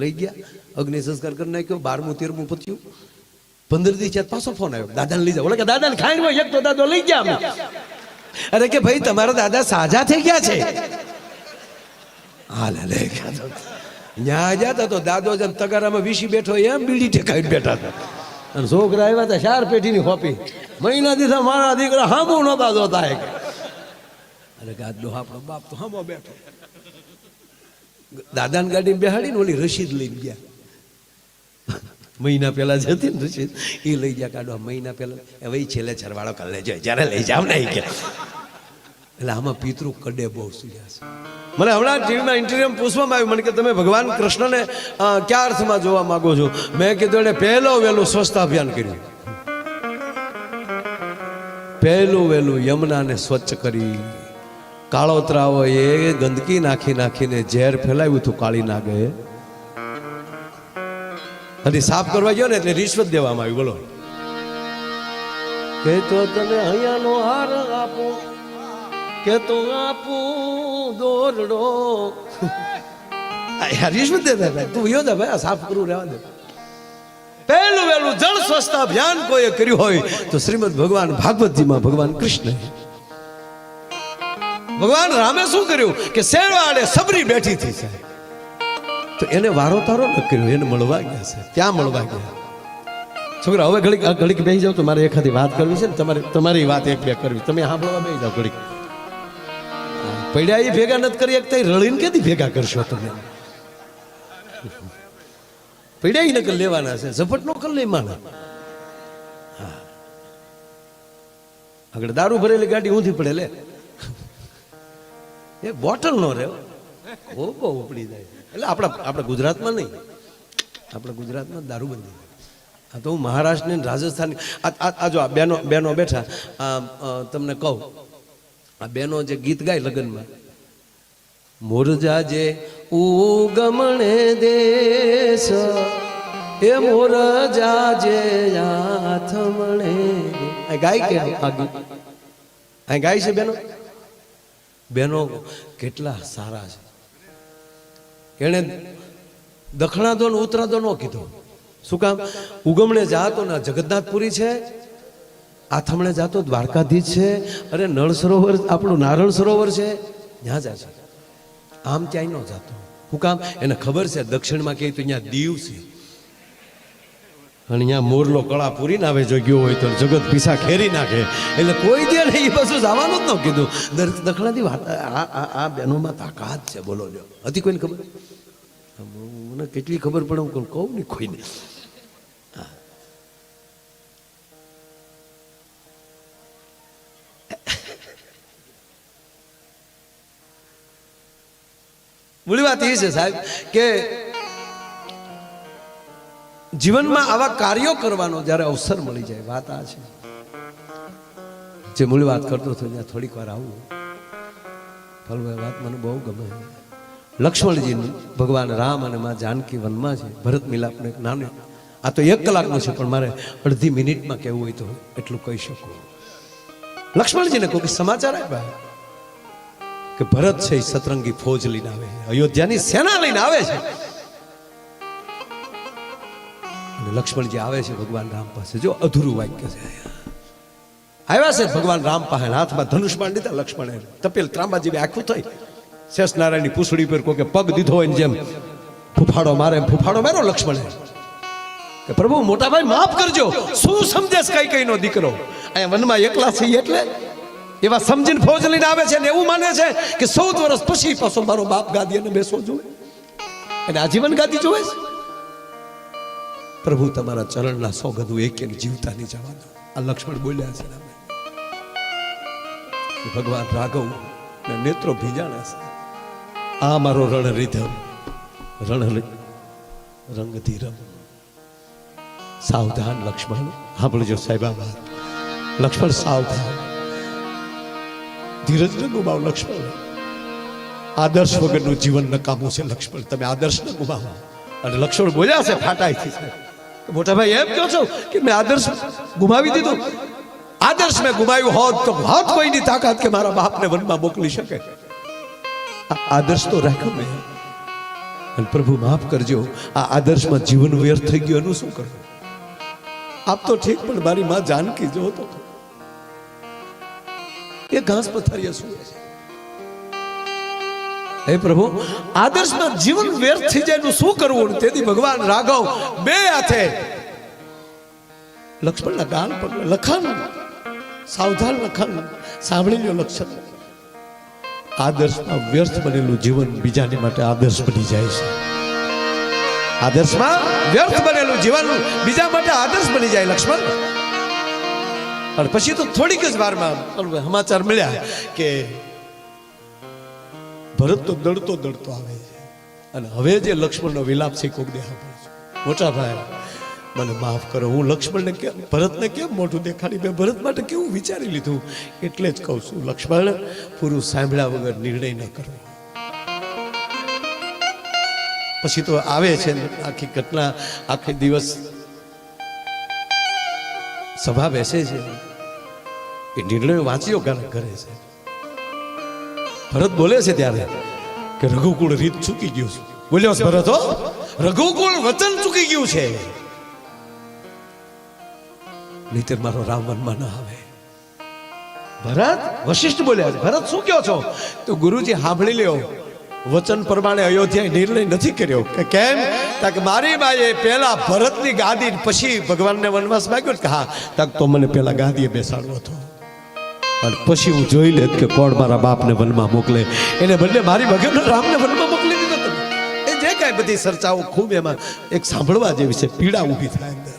લઈ ગયા. અગ્નિ સંસ્કાર કરી નાખ્યો. 12મું 13મું પત્યું. 15 દી છે પાછો ફોન આવ્યો, દાદાને લઈ જાઓ. બોલે કે દાદાને ખાઈ હોય એક તો દાદો લઈ ગયા અમે. અરે કે ભાઈ તમારા દાદા સાજા થઈ ગયા છે. હાલે લઈ ગયા. ત્યાં જતા તો દાદો જેમ તગારામાં વીસી બેઠો એમ બીડી ટેકાવી બેઠા હતા. અને છોકરા આવ્યા હતા 4 પેટીની હોપી. મહિના દીધા મારા દીકરા હામો નહોતા જોતા. અરે ગાદલો આપણો બાપ તો હામો બેઠો. દાદાની ગાડી બેહાડીને ઓલી રસીદ લઈને ગયા. મહિના પહેલા જ હતી ને રસીદ, એ લઈ ગયા કાઢવા. મહિના પહેલા હવે છેલ્લે છરવાળો કરી લેજો, જ્યારે લઈ જાવ ને કે. એટલે આમાં પિતૃ કડે બહુ સુર્યા છે. મને હમણાં ટીવીમાં ઇન્ટરવ્યુમાં પૂછવામાં આવ્યું, મને કે તમે ભગવાન કૃષ્ણને કયા અર્થમાં જોવા માંગો છો? મેં કીધું એને વહેલું સ્વચ્છતા અભિયાન કર્યું. વહેલું યમુનાને સ્વચ્છ કરી. કાળોતરાઓ એ ગંદકી નાખીને ઝેર ફેલાવ્યું હતું કાળી નાગે. અને સાફ કરવા ગયો ને એટલે રિશ્વત દેવામાં આવી. બોલો કે તો તને અહીંયાનો હાર આપું, કે તો આપું દોરડો. રિશ્વત દેતા હતા. તું યોદા ભાઈ સાફ કરવું રહેવા દે. વહેલું જળ સ્વચ્છતા અભિયાન કોઈએ કર્યું હોય તો શ્રીમદ ભગવાન ભાગવતજીમાં ભગવાન કૃષ્ણ. ભગવાન રામે શું કર્યું કે શેરવાડે સબરી બેઠી હતી સાહેબ, તો એને વારો તારો ન કર્યો, એને મળવા ગયા છે. ત્યાં મળવા ગયા. છોકરા હવે ઘડીક બેસી જાવ તો મારે એખાદી વાત કરવી છે ને, તમારી વાત એક બે કરવી. તમે સાંભળવા બેસી જાવ ઘડીક. પડ્યા એ ભેગા નથી કરી શકતા, રળીને કેથી ભેગા કરશો તમે? પડ્યા નકલ લેવાના છે, ઝપટ નો કર લે માણા. હા, આગળ દારૂ ભરેલી ગાડી ઊંધી પડે લે, એ બોટલ નો રે બહુ ઉપડી જાય. એટલે આપણા ગુજરાતમાં નહીં, આપણા ગુજરાતમાં દારૂબંધી. આ તો હું મહારાષ્ટ્ર ને રાજસ્થાન, આ જો આ બેનો બેઠા, તમને કહું, આ બેનો જે ગીત ગાય લગ્નમાં, મોરજા જે ઉગમણે દેશ એ મોરજા જે આથમણે, આ ગાય કે આ ગીત આ ગાય છે બેનો કેટલા સારા છે. એને દખણા દો ને ઉત્તરા દો ન કીધો, શું કામ? ઉગમણે જાતો ના જગન્નાથપુરી છે, આથમણે જાતો દ્વારકાધીશ છે, અરે નળ સરોવર આપણું નારણ સરોવર છે, ત્યાં જાય છે. આમ ક્યાંય ન જાતો. શું કામ? એને ખબર છે દક્ષિણમાં કહે તો અહીંયા દીવ છે, અને અહીંયા મોરલો કળા પૂરી ના આવે, જો ગયો હોય તો જગત પીસા ખેરી નાખે, એટલે કોઈ દે નહીં, એ બધું જવાનું જ ન કીધું. દખણાથી વાત આ બહેનોમાં તાકાત છે, બોલો જો. હતી કોઈને ખબર? મને કેટલી ખબર પડે હું કહું નહીં કોઈને. મૂળ વાત એ છે સાહેબ કે જીવનમાં આવા કાર્યો કરવાનો જ્યારે અવસર મળી જાય, વાત આ છે. જે મૂળ વાત કરતો હતો ત્યાં થોડીક વાર આવું ફલભાઈ, વાત મને બહુ ગમે. લક્ષ્મણજી ભગવાન રામ અને માં જાનકી વનમાં છે, ભરત મિલાપનું એક નાનું, આ તો 1 કલાકનું છે પણ મારે અડધી મિનિટમાં કહેવું હોય તો એટલું કહી શકું. લક્ષ્મણજીને કોઈ સમાચાર આપ્યા કે ભરત છે એ સતરંગી ફોજ લઈને આવે છે, અયોધ્યાની સેના લઈને આવે છે. અને લક્ષ્મણજી આવે છે ભગવાન રામ પાસે. જો અધૂરું વાક્ય છે, આવ્યા છે ભગવાન રામ પાસે, હાથમાં ધનુષ બાણ લીધા. લક્ષ્મણે તપેલ ત્રાંબાજી આખું થઈ, શેષ નારાયણની પૂંછડી પર કોઈ પગ દીધો હોય જેમ ફૂફાડો મારે, ફૂફાડો મારો લક્ષ્મણે કે પ્રભુ મોટા ભાઈ માફ કરજો, શું સમજેશ કઈ કઈ નો દીકરો, અહીંયા વનમાં એકલા છે એટલે એવા સમજીને ફોજ લઈને આવે છે ને એવું માને છે કે 14 વર્ષ પછી પાછો મારો બાપ ગાદી અને બેસવો જોઈએ, અને આજીવન ગાદી જોવે છે. પ્રભુ તમારા ચરણના સોગંદુ એક જીવતા નહીં જવા દો, આ લક્ષ્મણ બોલ્યા છે. ભગવાન રાઘવ નેત્રો ભીજાણા છે, આ મારો રણ રીધમ રણ રંગધીરમ. સાવધાન લક્ષ્મણ, સાંભળજો સાહેબ આ વાત. લક્ષ્મણ સાવધાન, ધીરજ ન ગુમાવો લક્ષ્મણ. આદર્શ વગરનું જીવન નકામું છે લક્ષ્મણ, તમે આદર્શ ન ગુમાવો. અને લક્ષ્મણ બોલ્યા છે ફાટાઈથી, મોટા ભાઈ એમ કહો છો કે મેં આદર્શ ગુમાવી દીધું? આદર્શ મેં ગુમાવ્યું હોત તો હોત કોઈની તાકાત કે મારા બાપને વનમાં મોકલી શકે. આદર્શ તો રાખ્યો મેં, અને પ્રભુ માફ કરજો, આ આદર્શમાં જીવન વ્યર્થ થઈ ગયું, એનું શું કરવું? આપ તો ઠીક, પણ મારી માં જાનકી જો તો એ ઘાસ પથારીએ સૂવે છે. હે પ્રભુ, આદર્શમાં જીવન વ્યર્થ થઈ જાય એનું શું કરવું? તેથી ભગવાન રાઘવ બે હાથે લક્ષ્મણના ગાલ પકડે. લખન, સાવધાન લખન, સાંભળી લો લક્ષ્મણ. આદર્શમાં વ્યર્થ બનેલું જીવન બીજાની માટે આદર્શ બની જાય છે. આદર્શમાં વ્યર્થ બનેલું જીવન બીજા માટે આદર્શ બની જાય લક્ષ્મણ. અને પછી તો થોડીક જ વારમાં સમાચાર મળ્યા કે ભરત તો દડતો દડતો આવે છે, અને હવે જે લક્ષ્મણનો વિલાપ છે કોક દે સાંભળે છે. મોટા ભાઈ મને માફ કરો, હું લક્ષ્મણને કેમ, ભરતને કેમ મોઢું દેખાડી, મેં ભરત માટે કેવું વિચારી લીધું, એટલે જ કહું છું લક્ષ્મણ, પૂરું સાંભળ્યા વગર નિર્ણય ન કરવો. પછી તો આવે છે આખી ઘટના, આખી દિવસ સભા બેસે છે, એ નિર્ણય વાંચ્યો કરે છે. ભરત બોલે છે ત્યારે કે રઘુકુળ રીત ચૂકી ગયું છે. બોલ્યો ભરત, હો રઘુકુળ વચન ચૂકી ગયું છે, નહીતર મારો રામ વનમાં ન આવે. ભરત, વશિષ્ઠ બોલ્યા છે, ભરત શું કહો છો? તો ગુરુજી સાંભળી લ્યો, વચન પ્રમાણે અયોધ્યાએ નિર્ણય નથી કર્યો. કે કેમ? કે મારી બાએ પહેલા ભરતની ગાદી પછી ભગવાનને વનવાસ માંગ્યો કે હા, તક તો મને પહેલા ગાદીએ બેસાડવો હતો, અને પછી હું જોઈ લેત કે કોણ મારા બાપને વનમાં મોકલે. એને બદલે મારી વગર રામને વનમાં મોકલી દીધો. તમે એ જે કાંઈ બધી ચર્ચાઓ ખૂબ એમાં એક સાંભળવા જેવી છે, પીડા ઊભી થાય અંદર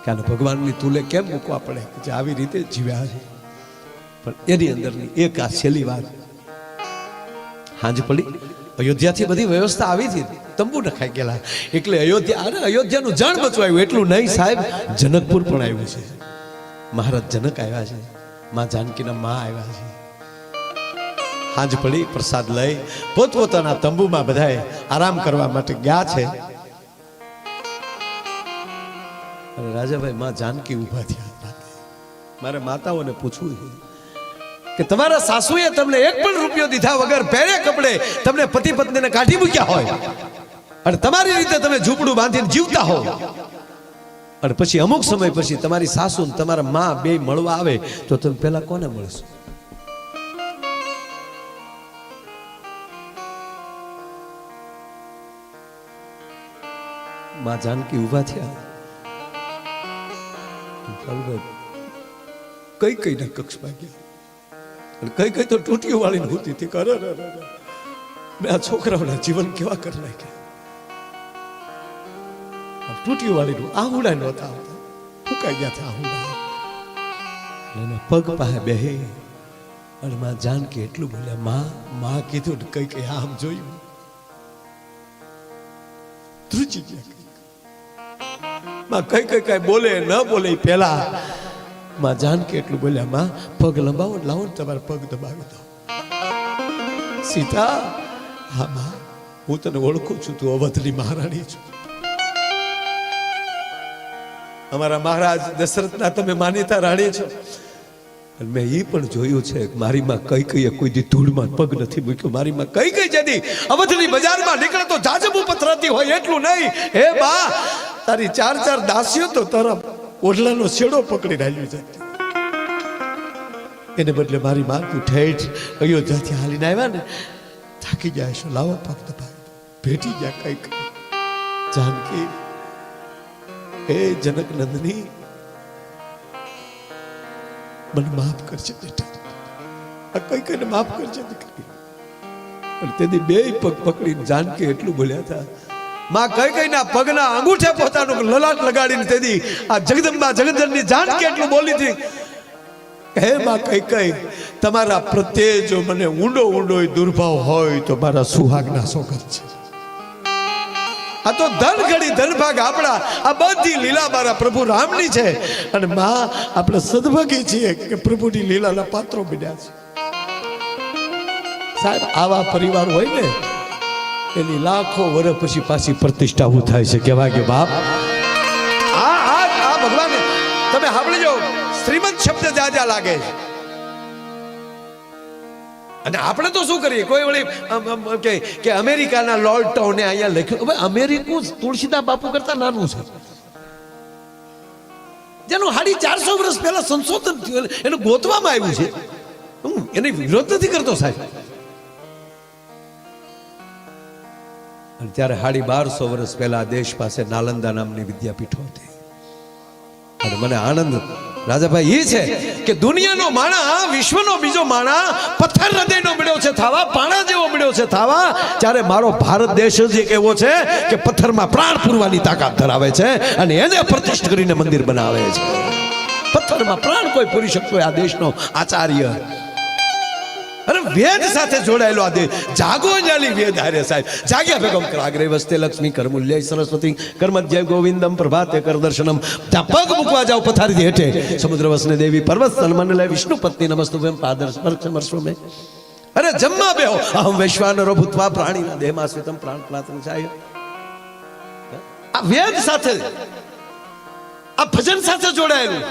કે આને ભગવાનની તુલે કેમ મૂકવા પડે જે આવી રીતે જીવ્યા છે. પણ એની અંદરની એક આ છેલ્લી વાત. હાંજ પડી, અયોધ્યાથી બધી વ્યવસ્થા આવી હતી, તંબુ નખાઈ ગયેલા, એટલે અયોધ્યાનું જણ બચવાયું. એટલું નહીં સાહેબ, જનકપુર પણ આવ્યું છે. મહારાજ જનક આવ્યા છે, માં જાનકીના માં આવ્યા છે. હાંજ પડી, પ્રસાદ લઈ પોતપોતાના તંબુમાં બધાએ આરામ કરવા માટે ગયા છે. અને રાજાભાઈ માં જાનકી ઉભા થયા. મારે માતાઓને પૂછવું છે કે તમારા સાસુએ તમને 1 પણ રૂપિયો દીધા વગર પહેરે કપડે તમને પતિ પત્નીને કાઢી મૂક્યા હોય, અને તમારી રીતે તમે ઝૂંપડું બાંધીને જીવતા હો, અને પછી અમુક સમય પછી તમારી સાસુ ને તમારા માં બે મળવા આવે તો તમે પેલા કોને મળશો? માં જાનકી ઉભા થયા, કઈ કઈ ના કક્ષમાં ગયા, અને કઈ કઈ તો ટૂટીઓ વાળીને હોતી હતી. કરે મેં આ છોકરાઓના જીવન કેવા કરી નાખ્યા. ટૂટીઓ વાળીનું આહુડા નહોતા આવતા, ફૂંકાઈ ગયા હતા આહુડા. એના પગ પાસે બેહે અને માં જાનકી એટલું બોલ્યા, માં કીધું કઈ કઈ આમ જોયું, ધ્રુજી ગયા. માં કઈ બોલે ન બોલે પેલા માં જાનકી એટલું બોલ્યા, માં પગ લંબાવો, લાવો ને તમારા પગ દબાવી દો. સીતા, હા માં હું તને ઓળખું છું, તું અવધની મહારાણી છું. અમારા મહારાજ દશરથના તમે માનીતા રાણી છો. અને મેં એ પણ જોયું છે મારી માં કઈ કોઈ દી ધૂળમાં પગ નથી મૂક્યો. મારી માં કઈ જતી અવધની બજારમાં નીકળે તો જાજબુ પથરાતી હોય એટલું નહીં. હે બા, તારી ચાર દાસીઓ તો તારા ઓઢલાનો છેડો પકડી રાખ્યું છે. એને બદલે મારી માં તું ઠેઠ અયોધ્યાથી હાલીને આવ્યા ને, થાકી જાય છો, લાવો પગ દબાવી ભેટી ગયા કઈક. જાનકી, હે જનક નંદની, મને માફ કરજે બેટા, આ કઈ માફ કરજે દીકરી. અને તેથી બે પગ પકડીને જાનકી એટલું બોલ્યા હતા, માં કઈ ના પગના અંગૂઠે પોતાનું લલાટ લગાડીને તેથી આ જગદંબા જગદંબની જાનકી એટલું બોલી હતી, હે માં કઈ તમારા પ્રત્યે જો મને ઊંડો દુર્ભાવ હોય તો મારા સુહાગના સોગંદ છે. આ તો ધન ઘડી ધન ભાગ આપણા, આ બધી લીલા મારા પ્રભુ રામની છે. અને માં આપણે સદભાગી છીએ કે પ્રભુની લીલાના પાત્રો બન્યા છે. સાહેબ, આવા પરિવાર હોય ને એની લાખો વર્ષ પછી પાછી પ્રતિષ્ઠા હું થાય છે. કેવા કે બાપ, આ ભગવાન તમે સાંભળજો, શ્રીમંત શબ્દ જાજા લાગે છે. અને આપણે તો શું કરીએ, કોઈ વળી કે અમેરિકાના લોર્ડ ટાઉને અહીંયા લખ્યું. હવે અમેરિકું તુલસીદાસ બાપુ કરતા નાનું છે, જેનું 450 વર્ષ પહેલા સંશોધન થયું, એનું ગોતવામાં આવ્યું છે. હું એનો વિરોધ નથી કરતો સાહેબ. અને ત્યારે 1250 વર્ષ પહેલા દેશ પાસે નાલંદા નામની વિદ્યાપીઠો હતી. અને મને આનંદ રાજાભાઈ એ છે કે દુનિયાનો માણા, વિશ્વનો બીજો માણા પથ્થર હૃદયનો મળ્યો છે થાવા, પાણા જેવો મળ્યો છે થાવા, ત્યારે મારો ભારત દેશ જ એક એવો છે કે પથ્થરમાં પ્રાણ પૂરવાની તાકાત ધરાવે છે અને એને પ્રતિષ્ઠિત કરીને મંદિર બનાવે છે. પથ્થરમાં પ્રાણ કોઈ પૂરી શકતો આ દેશનો આચાર્ય. અરે વેદ સાથે જોડાયેલો આ દેશ, જાગો જાલી વેદ હારે સાહેબ. જાગ્યા ભેગમ કરાગ્રે વસ્તે લક્ષ્મી કરમૂલ્ય સરસ્વતી કરમધ્ય ગોવિંદમ પ્રભાતે કર દર્શનમ. ત્યાં પગ મૂકવા જાવ પથારી હેઠે, સમુદ્ર વસને દેવી પર્વત સન્માન લે વિષ્ણુ પત્ની નમસ્તુભ્યમ પાદર સ્પર્શમર્શો મે. અરે જમવા બેહો, અહમ વૈશ્વાનરો ભૂત્વા પ્રાણીના દેહમાં સ્વેતમ પ્રાણ પ્લાતમ ચાહ્ય. આ વેદ સાથે, આ ભજન સાથે જોડાયેલું.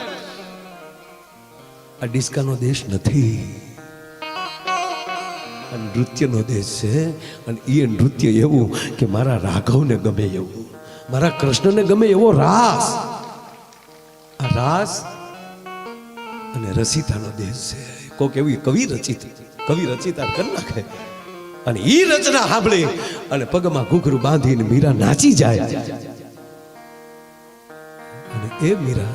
આ ડિસ્કાનો દેશ નથી, નૃત્યનો દેશ છે. અને એ નૃત્ય એવું કે મારા રાઘવને ગમે એવું, મારા કૃષ્ણને ગમે એવો રાસ. આ રાસ અને રસિતાનો દેશ છે. કોક એવી કવિ રચિતા કરી નાખે અને એ રચના સાંભળી અને પગમાં ઘૂઘરું બાંધીને મીરા નાચી જાય. અને એ મીરા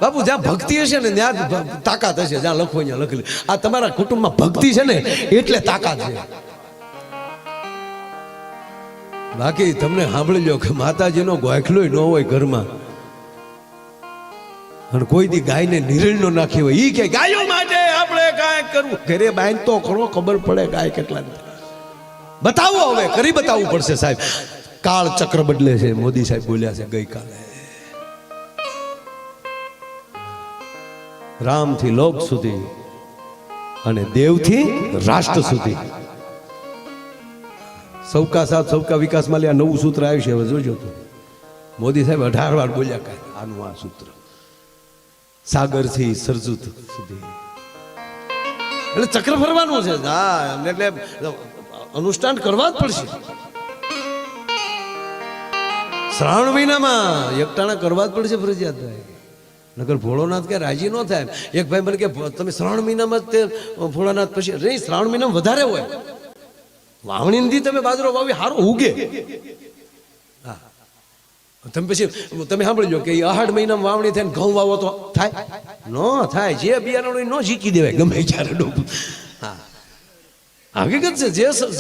બાપુ જ્યાં ભક્તિ હશે ને ત્યાં તાકાત હશે. જ્યાં લખો ત્યાં લખેલી. આ તમારા કુટુંબમાં ભક્તિ છે ને એટલે તાકાત છે. બાકી તમને સાંભળી લો કે માતાજીનો ગોખલો ન હોય ઘરમાં, અને કોઈ દી ગાયને નિર્ણય નો નાખી હોય, ઈ કે ગાયો માટે આપણે કાંઈક કરવું. ઘરે બાંધ તો ખરો, ખબર પડે ગાય કેટલા બતાવો. હવે કરી બતાવવું પડશે સાહેબ. કાળ ચક્ર બદલે છે, મોદી સાહેબ બોલ્યા છે ગઈકાલે. રામથી લોક સુધી અને દેવથી રાષ્ટ્ર સુધી સૌકા સાથ સૌકા વિકાસમાં લે નવું સૂત્ર આવ્યું છે. હવે જોજો તો મોદી સાહેબ 18 વાર બોલ્યા કાંઈ આનું આ સૂત્ર. સાગરથી સરજુત સુધી એટલે ચક્ર ફરવાનું છે. હા, એટલે અનુષ્ઠાન કરવા જ પડશે. શ્રાવણ મહિનામાં એકટાણા કરવા જ પડશે ફરજિયાત ભાઈ, નગર ભોળોનાથ કે રાજી ન થાય. એક ભાઈ મને કે તમે શ્રાવણ મહિનામાં જ તે ભોળાનાથ પછી નહીં, શ્રાવણ મહિનામાં વધારે હોય. વાવણી નથી તમે બાજરો વાવી સારો ઉગે. હા તમે પછી તમે સાંભળી લો કે અહાડ મહિનામાં વાવણી થાય ને ઘઉં વાવો તો થાય ન થાય. જે બિયારણ ન શીખી દેવાય ગમે ત્યારે ડૂબ. હા હકીકત છે.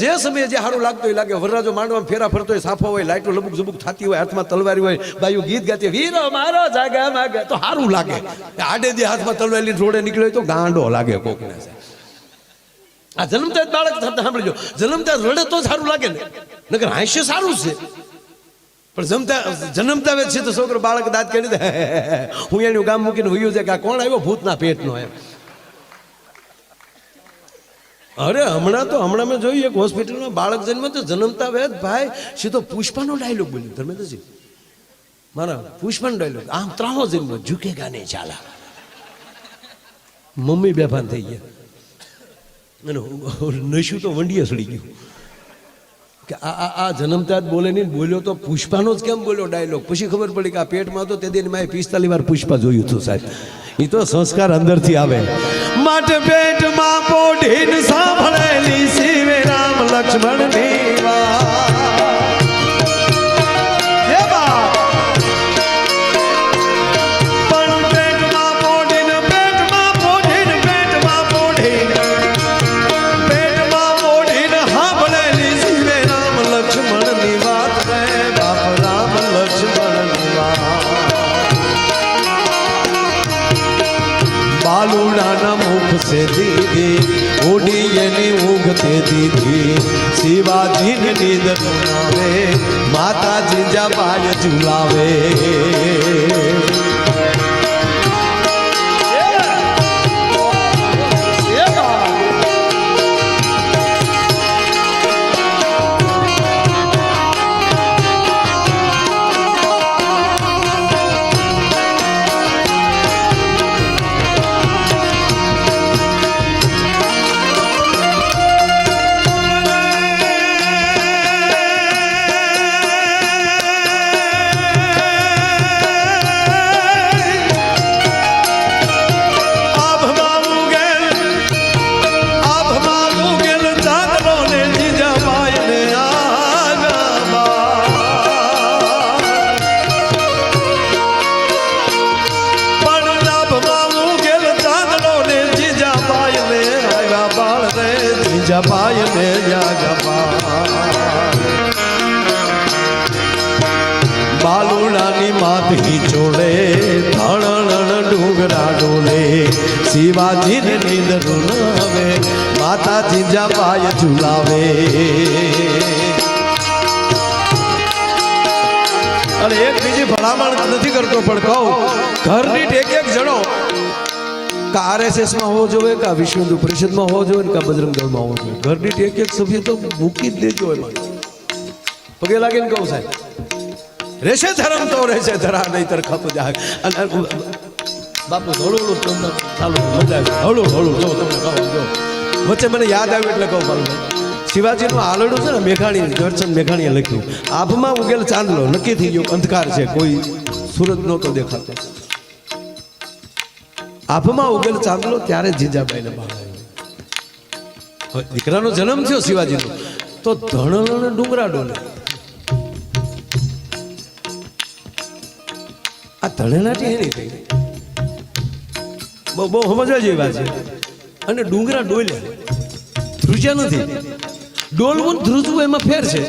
જે સમયે જે સારું લાગતું હોય લાગે. વરરાજો માંડવામાં ફેરા ફરતો હોય, સાફો હોય, લાઈટો લબુક ઝબુક થતી હોય, હાથમાં તલવારી હોય, બાયું ગીત ગાતી વીરો મારો જાગા માગે તો સારું લાગે. આડે જે હાથમાં તલવારી રોડે નીકળ્યો તો ગાંડો લાગે કોકને. આ જન્મતા જ બાળક સાંભળજો, જન્મતા રડે તો સારું લાગે ને, નકર હાસ્ય સારું છે. પણ જન્મતા વેદ છે તો છોકરો બાળક દાંત કાઢી દે, હું એનું ગામ મૂકીને વયું છે કે આ કોણ આવ્યો ભૂતના પેટનો એમ. અરે હમણાં મેં જોયું એક હોસ્પિટલમાં બાળક જન્મ તો જન્મતા વેદ ભાઈ સીધો પુષ્પાનો ડાયલોગ બોલ્યો. ધર્મેન્દ્રજી મારા પુષ્પાનો ડાયલોગ, આમ ત્રાહો જન્મ ઝુકેગા નહીં ચાલા. મમ્મી બેભાન થઈ ગયા અને નશું તો વંડીએ સડી ગયું કે આ જન્મતા જ બોલે નહીં, બોલ્યો તો પુષ્પાનો જ કેમ બોલ્યો ડાયલોગ. પછી ખબર પડી કે આ પેટમાં તો તે દિન મેં 45 વાર પુષ્પા જોયું હતું સાહેબ. એ તો સંસ્કાર અંદરથી આવે. માટે પેટમાં પોઢીને સાંભળેલી શિવે રામ લક્ષ્મણની વાત. બાલુડાના મુખ સે દીદી ઓડીએની ઊંઘ તે દીધી. શિવાજીની નીંદ સુનાવે, માતા જીજાબાઈ ઝુલાવે. બાલુડાની માથી ચોળે ધણ ડુંગરા ડોલે. શિવાજીને નીંદ રૂનાવે, માતા જીજાબાઈ ઝુલાવે. અને એક બીજી ભલામણ નથી કરતો પણ કહું, ઘરની એક જણો કા RSS માં હોવો જોઈએ, કા વિશ્વ હિન્દુ પરિષદમાં હોવો જોઈએ, કા બજરંગ દળમાં હોવો જોઈએ. ઘરની એક સભ્ય તો મૂકી જ દેજો એમાં. પગે લાગીને કહું સાહેબ, રહેશે ધર્મ તો રહેશે ધરા, નહીં તરખાતો જાય. અને બાપુ હળું તમને ચાલુ મજા આવી, હળું જો તમને કહું જો વચ્ચે મને યાદ આવ્યું એટલે કહું. મારું શિવાજીનું આલડું છે ને મેઘાણી, ઝવેરચંદ મેઘાણીએ લખ્યું, આભમાં ઉગેલ ચાંદલો નક્કી થઈ ગયો અંધકાર છે, કોઈ સૂરજ નહોતો દેખાતો. આભમાં ઉગેલ ચાંદલો ત્યારે જીજાબાઈને બાળ આવ્યો. દીકરાનો જન્મ થયો શિવાજીનો તો ધણ ડુંગરા ડોલે. આ ધણેલાટી એની થઈ બહુ સમજવા જેવી વાત છે. અને ડુંગરા ડોલ્યા, ધ્રુજ્યા નથી. ડોલવું ધ્રુજવું એમાં ફેર છે.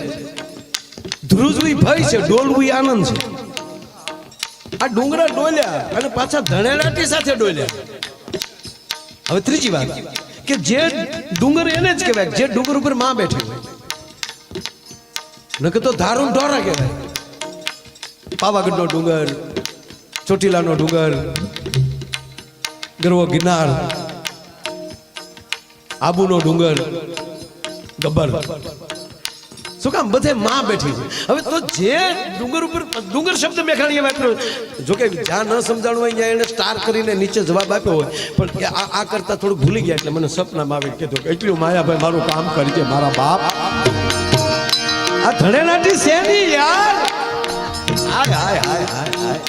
ધ્રુજવું ભય છે, ડોલવું આનંદ છે. આ ડુંગરા ડોલ્યા અને પાછા ધણેલાટી સાથે ડોલ્યા. હવે ત્રીજી વાત કે જે ડુંગર એને જ કહેવાય જે ડુંગર ઉપર માં બેઠી હોય, નકર તો ધારું ઢોરા કહેવાય. પાવાગઢનો ડુંગર, ચોટીલાનો ડુંગર, ગરવો ગિરનાર, આબુનો ડુંગર, ગબ્બર, શું કામ બધે માં બેઠી છે. હવે તો જે ડુંગર ઉપર, ડુંગર શબ્દ મેઘાણીએ વાપર્યો, જોકે જ્યાં ન સમજાણું હોય ત્યાં એને સ્ટાર કરીને નીચે જવાબ આપ્યો હોય, પણ આ કરતા થોડું ભૂલી ગયા એટલે મને સપનામાં આવી કીધું કે એટલું માયાભાઈ મારું કામ કરી છે મારા બાપ. આ ધણેલાટી શેની યાર, હાય હાય હાય હાય હાય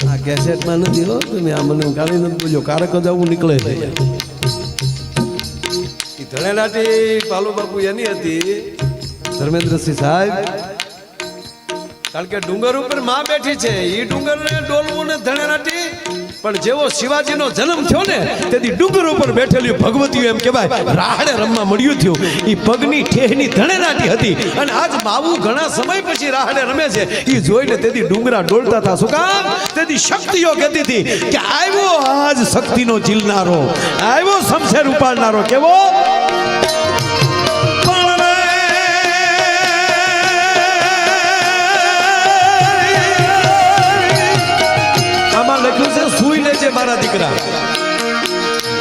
આ કેસેટમાં નથી હો તમે આ મને ગાલી નથી બોલ્યો કારક જ આવું નીકળે છે ધણેલાટી પાલુ બાપુ એની હતી ધર્મેન્દ્રસિંહ સાહેબ કારણ કે ડુંગર ઉપર માં બેઠી છે એ ડુંગર ને ડોલવું ને ધણેલાટી પણ જેવો શિવાજીનો જન્મ થયો ને તેથી ડુંગર ઉપર બેઠેલી ભગવતી એમ કહેવાય રાહડે રમવા મળ્યું થયું એ પગની ઠેહની ધણેલાટી હતી અને આજ માવું ઘણા સમય પછી રાહડે રમે છે એ જોઈને તેથી ડુંગરા ડોલતા હતા શું કામ તેથી શક્તિઓ કહેતી હતી કે આવ્યો આજ શક્તિનો ચીલનારો આવ્યો શમશેર ઉપાડનારો કેવો સુઈ લે છે મારા દીકરા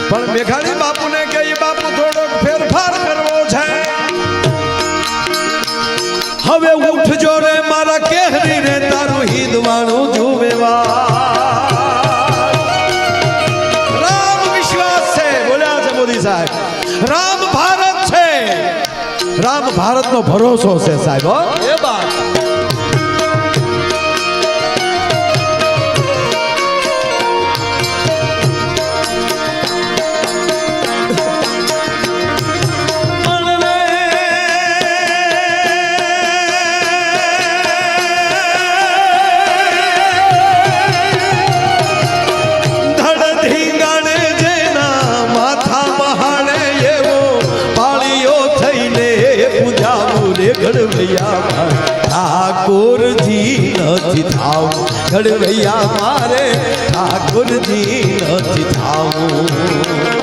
પણ મેઘાણી બાપુને કે બાપુ થોડો ફેરફાર કરવો છે હવે ઉઠજો રે મારા કેહરી રે તારું હિંદવાણું જુવેવા રામ વિશ્વાસ છે બોલ્યા છે મોદી સાહેબ રામ ભારત છે રામ ભારતનો ભરોસો છે સાહેબ એ વાત ઠાકોરજી નથી થાવું ઘડવૈયા મારે ઠાકોરજી નથી થાવું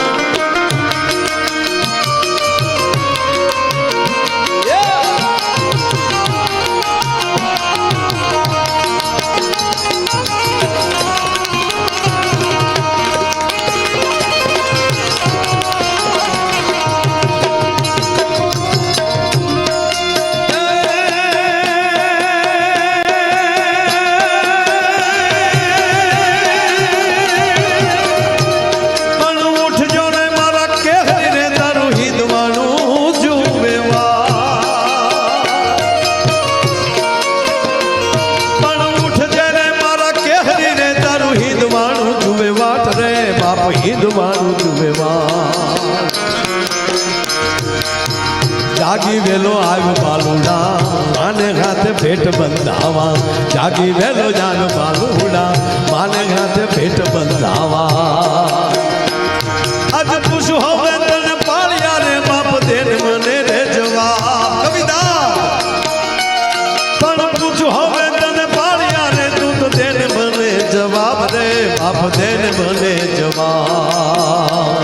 જાગી વેલો આવ્યો બાલુડા માને હાથે ભેટ બંધાવા જાગી વેલો જાન બાલુડા માને હાથે ભેટ બંધાવા આજ પૂછું હવે તને પાળ્યા રે બાપ દેન મને રે જવાબ કવિતા પણ પૂછું હવે તને પાળ્યા રે તું તો દેન મને જવાબ રે બાપ દેન મને જવાબ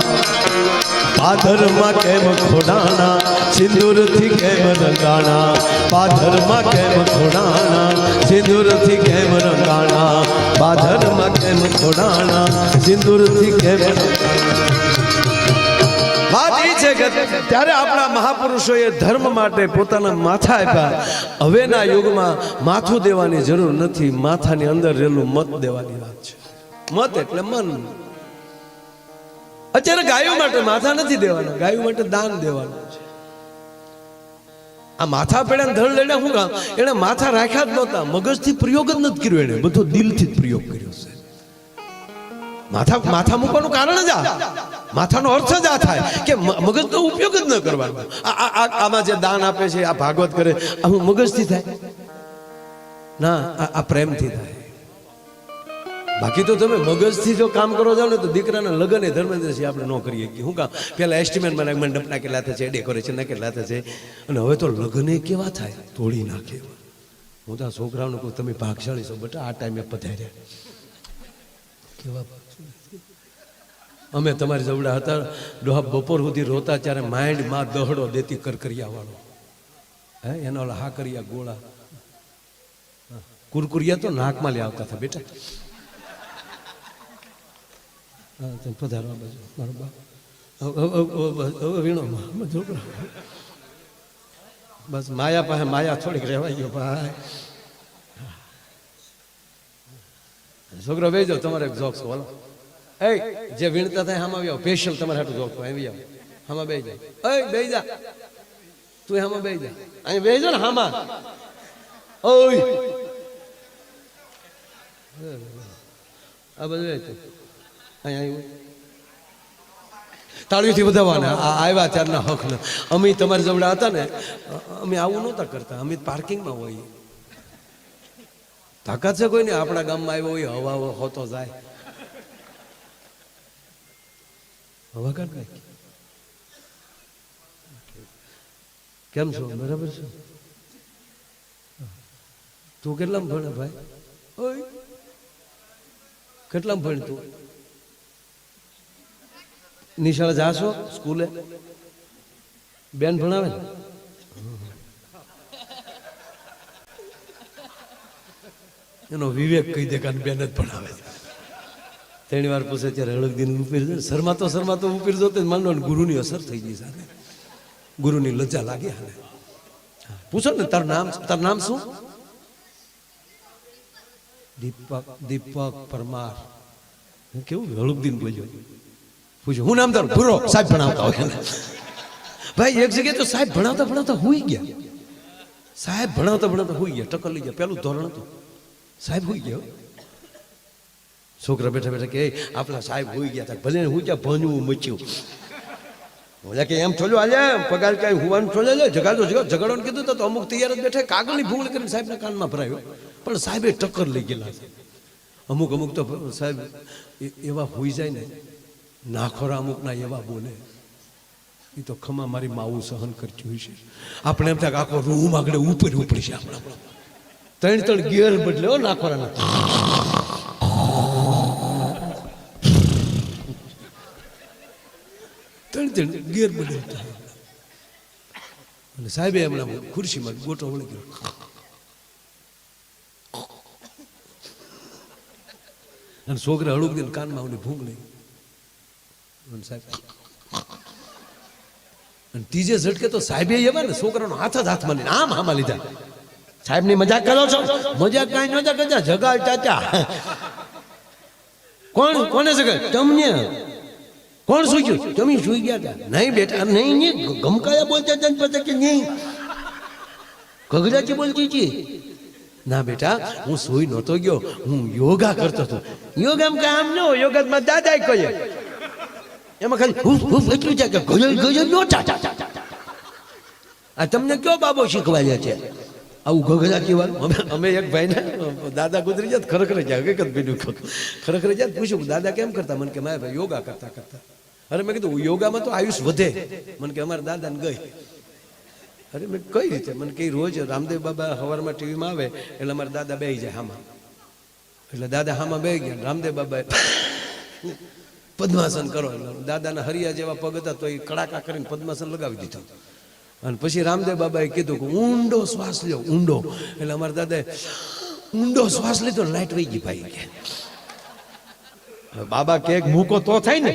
પાધરમાં કેમ ખોડાણા સિંદૂરથી કેમ રંગાણા પાધરમાં કેમ ખોડાણા સિંદૂરથી કેમ રંગાણા પાધરમાં કેમ ખોડાણા સિંદૂરથી કેમ વાત એ છે કે ત્યારે આપણા મહાપુરુષોએ ધર્મ માટે પોતાના માથા આપ્યા હવેના યુગમાં માથું દેવાની જરૂર નથી માથાની અંદર રહેલું મત દેવાની વાત છે મત એટલે મન અત્યારે ગાયો માટે માથા નથી દેવાના ગાયો માટે દાન દેવાનું છે આ માથા પેડા ધડ લેડા શું કામ એને માથા રાખ્યા જ નહોતા મગજથી પ્રયોગ જ નથી કર્યો એને બધો દિલથી જ પ્રયોગ કર્યો છે માથા મૂકવાનું કારણ જ આ માથાનો અર્થ જ આ થાય કે મગજનો ઉપયોગ જ ન કરવાનો આમાં જે દાન આપે છે આ ભાગવત કરે આ હું મગજથી થાય ના આ પ્રેમથી થાય બાકી તો તમે મગજથી જો કામ કરો જાવ ને તો દીકરાના લગ્ન એ ધર્મેન્દ્રસિંહ આપણે ન કરીએ કે શું કામ પેલા એસ્ટિમેટ મને મંડપના કેટલા થશે ડેકોરેશનના કેટલા થશે અને હવે તો લગ્ન કેવા થાય તોડી નાખે હું તો આ છોકરાઓને કહું તમે ભાગશાળી છો બેટા આ ટાઈમે પધાર્યા કેવા અમે તમારી જવડા હતા ડોહા બપોર સુધી રોતા ત્યારે માઇન્ડ માં દહડો દેતી કરકરિયા વાળો હે એના ઓલા હા કરિયા ગોળા કુરકુરિયા તો નાકમાં લઈ આવતા હતા બેટા પધારવા બાજુ મારો બાપ વીણો છોકરા બસ માયા પાસે માયા થોડીક રહેવાઈ ગયો ભાઈ છોકરો બે જાઓ તમારે એક જોક્સ બોલો એ જે વીણતા થાય આમાં આવી આવો સ્પેશિયલ તમારે હાટું જોક્સ આવી આવો આમાં બે જાય એ બે જા તું હામાં બેસી જા, અહીંયા બેસી જા ને હામાં. ઓય આ બધું અહીંયા આવ્યું તાળીઓથી વધાવવાના. આવ્યા ત્યારના હક ને અમે તમારી જવડા હતા ને, અમે આવું નહોતા કરતા. અમે પાર્કિંગમાં હોઈએ. તાકાત છે કોઈ ને આપણા ગામમાં આવ્યો હોય હવા હોતો જાય હવા કાઢ નાખી. કેમ છો? બરાબર છે. તું કેટલામ ભણે ભાઈ? ઓય કેટલામ ભણ તું? નિશાળે જાશો સ્કૂલે? બેન ભણાવે ને? એનો વિવેક કહી દે કે બેન જ ભણાવે છે. ત્રણ વાર પૂછે ત્યારે હળગદીન ઉપીર શરમાતો ઉપીર જોતે માનો ગુરુની અસર થઈ ગઈ સાથે ગુરુની લજ્જા લાગી. હાલે પૂછો ને તારું નામ શું? દીપક પરમાર. કેવું હળગદીન બોલ્યો. પૂછ્યું હું નામ તારું? ભૂરો. સાહેબ ભણાવતા હોય ને ભાઈ. એક જગ્યાએ તો સાહેબ ભણાવતા હુઈ ગયા. સાહેબ ભણાવતા હુઈ ગયા. ટક્કર લઈ ગયા. પેલું ધોરણ હતું. સાહેબ હુઈ ગયા. છોકરા બેઠા કે આપણા સાહેબ હુઈ ગયા હતા. ભલે હું ક્યાં ભણવું મચ્યું. બોલ્યા કે એમ છોલ્યો હાલે પગાર કઈ હુવાનું છોલે લે ઝઘડવાનું કીધું તો અમુક તૈયાર જ બેઠા કાગળની ભૂંગળી કરીને સાહેબના કાનમાં ભરાયો. પણ સાહેબે ટક્કર લઈ ગયેલા છે. અમુક તો સાહેબ એવા હોઈ જાય ને નાખોરા અમુકના એવા બોલે એ તો ખમા મારી માવું સહન કરતી હોય છે. આપણે એમ થાય આખો રૂમ આગળ ઉપર છે આપણા. ત્રણ ગેર બદલે નાખોરાના. ત્રણ ગેર બદલતા. અને સાહેબે હમણાં ખુરશીમાં ગોટો વળી ગયો. અને છોકરા હળુક દઈને કાનમાં આવને ભૂંગ લઈ. સાહેબ અને ત્રીજે ઝટકે તો સાહેબે એવા ને છોકરાનો હાથ જ હાથમાં લઈને આમ હામાં લીધા. સાહેબ ની મજાક કરો છો? મજાક કઈ નતા કરતા. જગાડ ચાચા. કોને જગાડ? તમને. કોણ સુઈ ગયું? તમે સુઈ ગયા હતા? નહીં બેટા નહીં. ગમકાયા બોલતા હતા પછી કે નહીં ગગડાથી બોલતી હતી. ના બેટા હું સુઈ નહોતો ગયો, હું યોગા કરતો હતો. યોગામાં કામ ન હોય. યોગામાં દાદા કહે એમાં ખાલી એટલું છે કે ગજલ નોટા. આ તમને કયો બાબો શીખવાડ્યા છે આવું ગગડાથી વાળું? અમે એક ભાઈને દાદા ગુજરી જાય ખરેખર જાય હકીકત બીજું ખરેખર જાય પૂછ્યું દાદા કેમ કરતા? મને કે મારા ભાઈ યોગા કરતા. અરે મેં કીધું યોગામાં તો આયુષ વધે. મને કે અમારા દાદાને ગઈ. અરે મેં કઈ રીતે? મને કે રોજ રામદેવ બાબા સવારમાં ટીવીમાં આવે એટલે અમારા દાદા બેસી જાય હામાં. એટલે દાદા હામાં બેસી ગયા. રામદેવ બાબા પદ્માસન કરો. દાદાના હરિયા જેવા પગ હતા તો એ કડાકા કરીને પદ્માસન લગાવી દીધું. અને પછી રામદેવ બાબાએ કીધું કે ઊંડો શ્વાસ લ્યો, ઊંડો. એટલે અમારા દાદાએ ઊંડો શ્વાસ લીધો, લાઈટ વહી ગઈ ભાઈ કે. બાબા કે મૂકો તો થાય ને.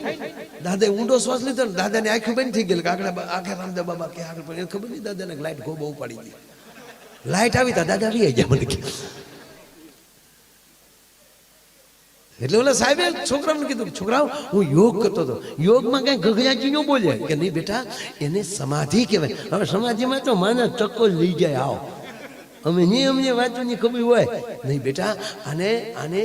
દાદાએ ઊંડો શ્વાસ લીધો ને દાદાની આંખો બંધ થઈ ગઈ. આખે રામદેવ બાબા કે આગળ પણ ખબર નહીં દાદાને લાઈટ બહુ ઉપાડી ગઈ. લાઈટ આવી તા દાદા આવી ગયા. મને કે એટલે ઓલા સાહેબે છોકરાઓને કીધું છોકરાઓ હું યોગ કરતો હતો. યોગમાં કઈ ગગડાજી ન બોલે કે નહીં બેટા એને સમાધિ કહેવાય. હવે સમાધિમાં તો માના ચક્કો લઈ જાય. આવો અમે નહીં અમને વાંચવાની ખબર હોય નહીં બેટા. આને આને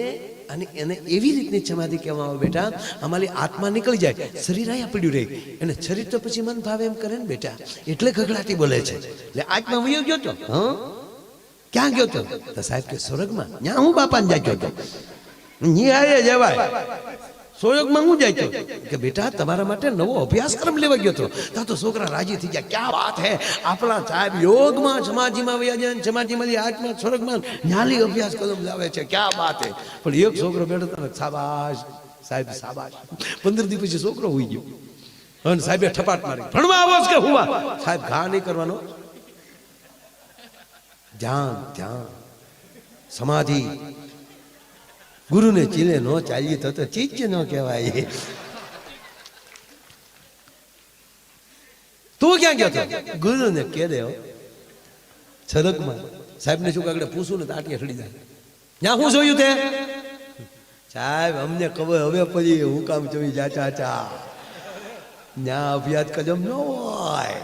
અને એને એવી રીતની સમાધિ કહેવામાં આવે બેટા અમારી આત્મા નીકળી જાય, શરીર અહીંયા પડ્યું રહે અને શરીર તો પછી મન ભાવે એમ કરે ને બેટા. એટલે ગગડાટી બોલે છે. એટલે આત્મા વયો ગયો તો ક્યાં ગયો તો સાહેબ કે સ્વર્ગમાં. ત્યાં હું બાપાને જાય ગયો હતો. નિહાળે જવાય. સોયોગમાં હું જાય કે બેટા તમારા માટે નવો અભ્યાસક્રમ લેવા ગયો હતો. ત્યાં તો છોકરા રાજી થઈ ગયા. ક્યાં વાત હે આપણા સાહેબ યોગમાં સમાધિમાં વયા જાય, સમાધિમાં આત્મા સ્વર્ગમાં ન્યાલી અભ્યાસક્રમ લાવે છે. ક્યાં વાત હે. પણ એક છોકરો બેઠો હતો શાબાશ સાહેબ શાબાશ. 15 દિવસ પછી છોકરો હોઈ ગયો અને સાહેબે ઠપાટ મારી ભણવા આવો કે હુવા? સાહેબ ઘા નહીં કરવાનો, ધ્યાન ધ્યાન સમાધિ. ગુરુને ચીલે ન ચાલીએ તો ચીજ ન કહેવાય. તું ક્યાં ગયો હતો? ગુરુને કે દે છરકમાં. સાહેબને શું આગળ પૂછું ને તો આટીએ ચડી જાય. ત્યાં હું જોયું તે? સાહેબ અમને ખબર હવે પછી હું કામ જોઈ જા ચાચા. ત્યાં અભ્યાસ કદમ ન હોય.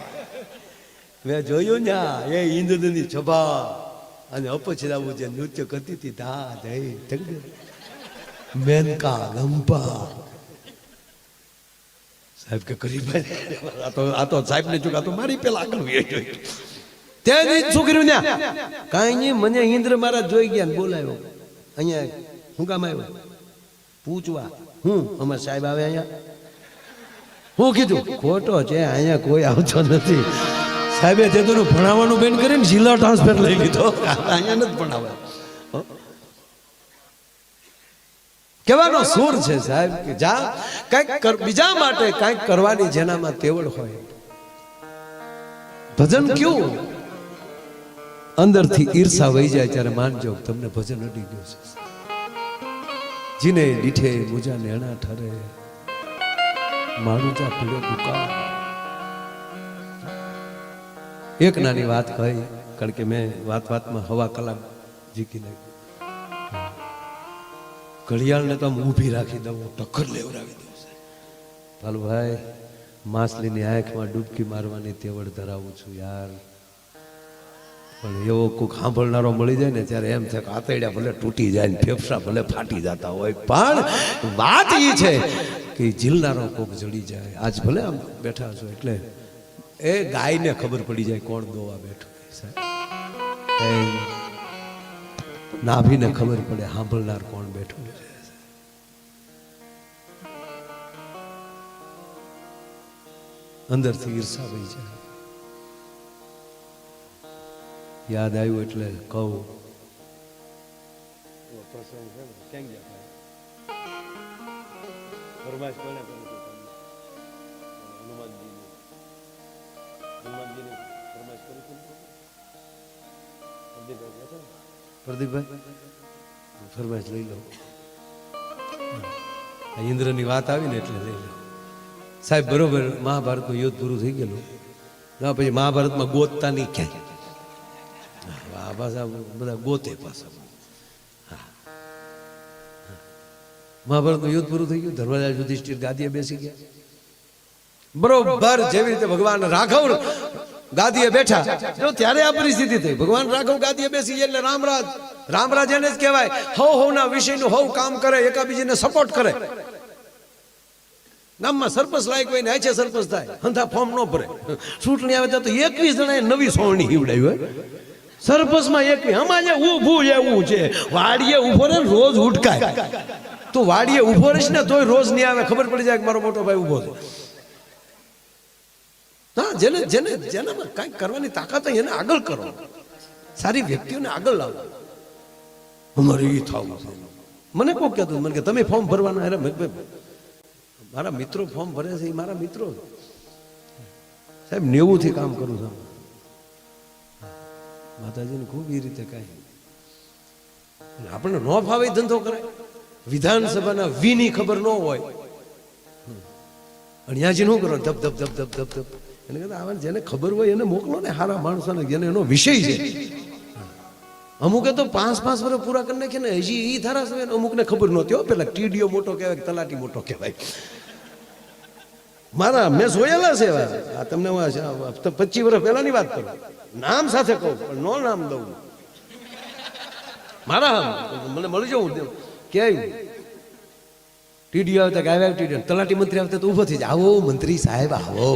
મેં જોયું ને એ ઇન્દ્રની સભા અને અપછરાવું જે નૃત્ય કરતી હતી ધા જઈ મેનકા લંબા સાહેબ કે કરી આ તો સાહેબ ને ચૂકા તો મારી પેલા આગળ ત્યાં શું કર્યું ને કાંઈ નહીં મને ઇન્દ્ર મારા જોઈ ગયા બોલાયો અહીંયા હું કામ આવ્યો પૂછવા હું અમારે સાહેબ આવે અહીંયા હું કીધું ખોટો છે અહીંયા કોઈ આવતો નથી સાહેબે તે તો ભણાવવાનું બેન કરીને જિલ્લા ટ્રાન્સફર લઈ લીધો અહીંયા નથી ભણાવે કહેવાનો સુર છે સાહેબ કે જા કંઈક બીજા માટે કંઈક કરવાની જેનામાં તેવડ હોય ભજન ક્યું અંદરથી ઈર્ષા વહી જાય ત્યારે માનજો તમને ભજન અડી ગયું છે જીને દીઠે મુજા નેણા ઠરે મારું જા પીડો દુકા એક નાની વાત કહી કારણ કે મેં વાતમાં હવા કલાક જીકી નાખી ઘડિયાળને તો આમ ઊભી રાખી દઉં ટક્કર લેવડાવી દઉં છે ભાલુભાઈ માછલીની આંખમાં ડૂબકી મારવાની તેવડ ધરાવું છું યાર પણ એવો કોઈક સાંભળનારો મળી જાય ને ત્યારે એમ થાય કે આતરડા ભલે તૂટી જાય ને ફેફસા ભલે ફાટી જતા હોય પણ વાત એ છે કે ઝીલનારો કોક જડી જાય આજ ભલે આમ બેઠા છો એટલે એ ગાયને ખબર પડી જાય કોણ દોવા બેઠું સાહેબ નાભીને ખબર પડે સાંભળનાર કોણ બેઠું છે અંદરથી ઈર્ષા વહી જાય યાદ આવ્યું એટલે કહું પ્રદીપભાઈ ફરમાઈશ લઈ લો ઇન્દ્રની વાત આવી ને એટલે લઈ લો સાહેબ બરોબર મહાભારતનું યુદ્ધ પૂરું થઈ ગયેલું ના પછી મહાભારતમાં ગોતતા નહીં ક્યાંય આ પાછા બધા ગોતે પાછા મહાભારતનું યુદ્ધ પૂરું થઈ ગયું ધર્મરાજ યુધિષ્ઠિર ગાદીએ બેસી ગયા બરોબર જેવી રીતે ભગવાન રાઘવ ગાદીએ બેઠા જો ત્યારે આ પરિસ્થિતિ થઈ ભગવાન રાઘવ ગાદીએ બેસી ગયા એટલે રામરાજ એને જ કહેવાય હવના વિષયનું હવ કામ કરે એકાબીજીને સપોર્ટ કરે ગામમાં સરપંચ લાયક હોય ને આછે સરપંચ થાય હંધા ફોર્મ ન ભરે ચૂંટણી આવે તો 21 જણાએ નવી સોળણી હીવડાવી હોય સરપંચમાં 21 અમારે ઊભું એવું છે વાડીએ ઉભો રહે રોજ ઉઠકાય તું વાડીએ ઉભો રહીશ ને તોય રોજ નહીં આવે ખબર પડી જાય કે મારો મોટો ભાઈ ઉભો છે હા જેનામાં કંઈક કરવાની તાકાત હોય એને આગળ કરો સારી વ્યક્તિઓને આગળ લાવો અમારે એ થવું છે મને કોઈ કહેતું મને કે તમે ફોર્મ ભરવાના અરે મારા મિત્રો ફોર્મ ભરે છે એ મારા મિત્રો સાહેબ 90 થી કામ કરું છું માતાજીને ખૂબ એ રીતે કાંઈ આપણને ન ફાવે ધંધો કરે વિધાનસભાના વીની ખબર ન હોય અણ્યાજી શું કરો ધપ ધપ ધપ ધપ ધપ ધપ એને કહેતા આવે જેને ખબર હોય એને મોકલો ને સારા માણસોને જેને એનો વિષય છે અમુકે તો 5 વર્ષ પૂરા કરી નાખે ને હજી એ ધારાસભ્ય અમુકને ખબર નહોતી હો પેલા ટીડીઓ મોટો કહેવાય તલાટી મોટો કહેવાય મારા મેં જોયેલા છે આ તમને 25 વર્ષ પહેલાની વાત કરું નામ સાથે કહું પણ નો નામ દઉં મારા મને મળી જવું કે ટીડીઓ આવતા કે આવ્યા ટીડીઓ તલાટી મંત્રી આવતા તો ઊભો થઈ જાય આવો મંત્રી સાહેબ આવો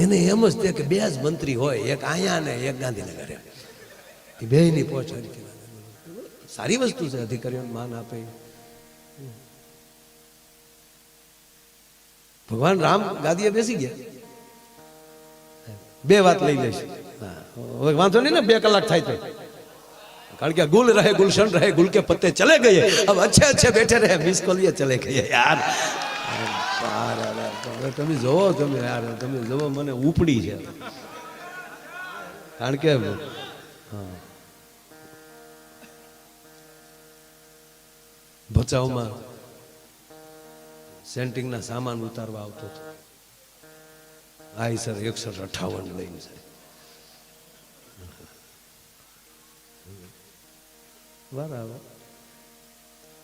એને એમ જ કે 2 જ મંત્રી હોય એક અહીંયા ને એક ગાંધીનગર એ બેની પહોંચાડી સારી વસ્તુ છે અધિકારીઓને માન આપે ભગવાન રામ ગાદીએ બેસી ગયા 2 વાત લઈ લઈશ હવે વાંધો નહીં ને 2 કલાક થાય તો કારણ કે ગુલ રહે ગુલશન રહે ગુલ કે પત્તે ચલે ગયે अब अच्छे बैठे रहे मिस कॉल ये चले गए यार તમે જોવો તમે યાર તમે જોવો મને ઉપડી છે કારણ કે ભચાઉમાં સેન્ટિંગના સામાન ઉતારવા આવતો હતો આઈ સર 158 લઈને છે બરાબર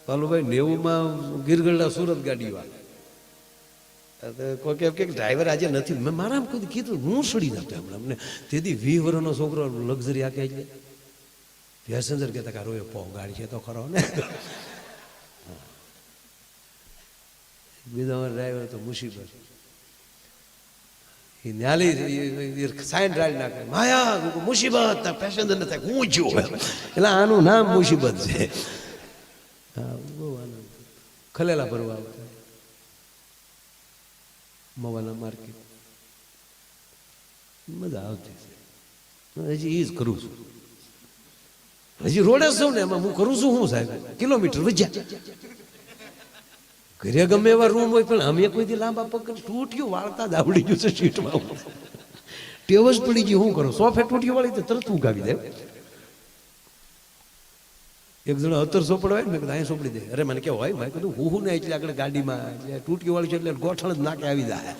પાલુભાઈ 90 માં ગીરગઢડા સુરત ગાડી વાળા કોઈ કે ડ્રાઈવર આજે નથી. મેં મારા કોઈ કીધું હું સડી નતો હમણાં અમને તેથી 20 વર્ષનો છોકરો લક્ઝરી આ કહે છે પેસેન્જર કહેતા કે રોય પો ગાડી છે તો ખરો ને. બીજો ડ્રાઈવર તો મુસીબત એ ન્યાલી સાઈન ડ્રાઈવ નાખે માયા મુસીબત પેસેન્જર ન થાય હું જો એટલે આનું નામ મુસીબત છે. હા બહુ આનંદ ખલેલા ભરવા આવતા મવાના માર્કેટ મજા આવતી છે. હજી એ જ કરું છું હજી રોડે છું ને એમાં હું કરું છું હું સાહેબ કિલોમીટર વજ્યા ઘરે ગમે એવા રૂમ હોય પણ અમે કોઈથી લાંબા પગ તૂટ્યું વાળતા જ આવડી ગયું છે સીટમાં ટેવ જ પડી ગયું શું કરો સોફે તૂટ્યું વાળી તો તરત ઉગાવી દે. એક જણો 17 સોપડ હોય ને મેં કીધું અહીંયા સોપડી દે. અરે મને કેવું હોય મેં કીધું હું ને એટલે આગળ ગાડીમાં એટલે તૂટ્યું વાળી છે એટલે ગોઠણ જ નાકે આવી જાય.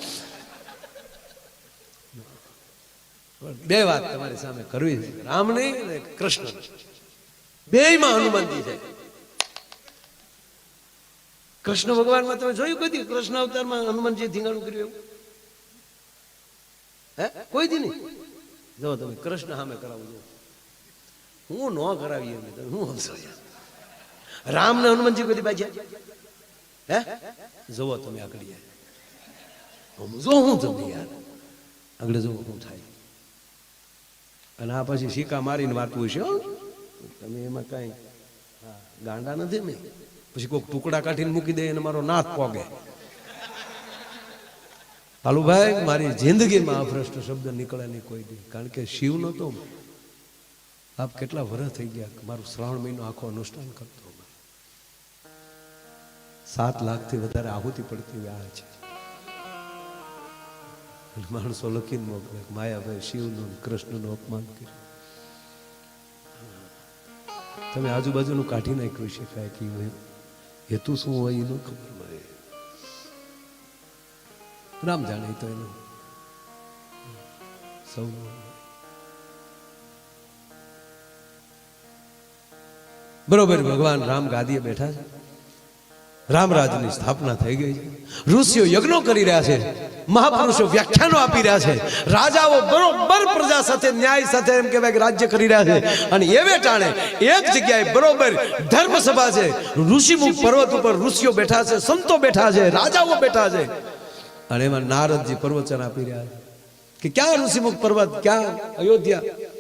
બે વાત તમારી સામે કરવી છે રામ નહીં અને કૃષ્ણ બેયમાં હનુમાનજી છે. કૃષ્ણ ભગવાનમાં તમે જોયું કોઈ દી કૃષ્ણ અવતારમાં હનુમાનજી ધીંગાણું કર્યું એવું હે કોઈ દી નહીં. જો તમે કૃષ્ણ સામે કરાવજો હું ન કરાવી એમ હું હમસો રામ ને હનુમાનજી કોઈ દી બાજ્યા હે જોવો તમે આગળ જો હું તમે યાર આગળ જોવો શું થાય. અને આ પછી સિક્કા મારીને વાતું હશે તમે એમાં કઈ ગાંડા નથી મેં પછી કોઈક ટુકડા કાઢીને મૂકી દે અને મારો નાથ પોગે. કાલુભાઈ મારી જિંદગીમાં અભ્રષ્ટ શબ્દ નીકળે નહીં કોઈ દી કારણ કે શિવ નતો આપ કેટલા વર્ષ થઈ ગયા મારું શ્રાવણ મહિનો આખો અનુષ્ઠાન કરતો 7 લાખથી વધારે આહુતિ પડતી વ્યાહ છે. માણસો લખીને મોકલે માયાભાઈ શિવનું કૃષ્ણનું અપમાન કર્યું. તમે આજુબાજુનું કાઢી નાખ્યું શકાય કે હેતુ શું હોય એનું ખબર મળે. રામ જાણે તો એનું સૌ બરોબર. ભગવાન રામ ગાદીએ બેઠા છે. રામરાજની સ્થાપના થઈ ગઈ છે. ઋષિઓ યજ્ઞો કરી રહ્યા છે. મહાપુરુષો વ્યાખ્યાનો આપી રહ્યા છે. રાજાઓ બરોબર પ્રજા સાથે ન્યાય સાથે એમ કહેવાય કે રાજ્ય કરી રહ્યા છે. અને એવે ટાણે એક જગ્યાએ બરોબર ધર્મસભા છે. ઋષિમુખ પર્વત ઉપર ઋષિઓ બેઠા છે, સંતો બેઠા છે, રાજાઓ બેઠા છે. અને એમાં નારદજી પ્રવચન આપી રહ્યા છે કે ક્યાં ઋષિમુખ પર્વત ક્યાં અયોધ્યા.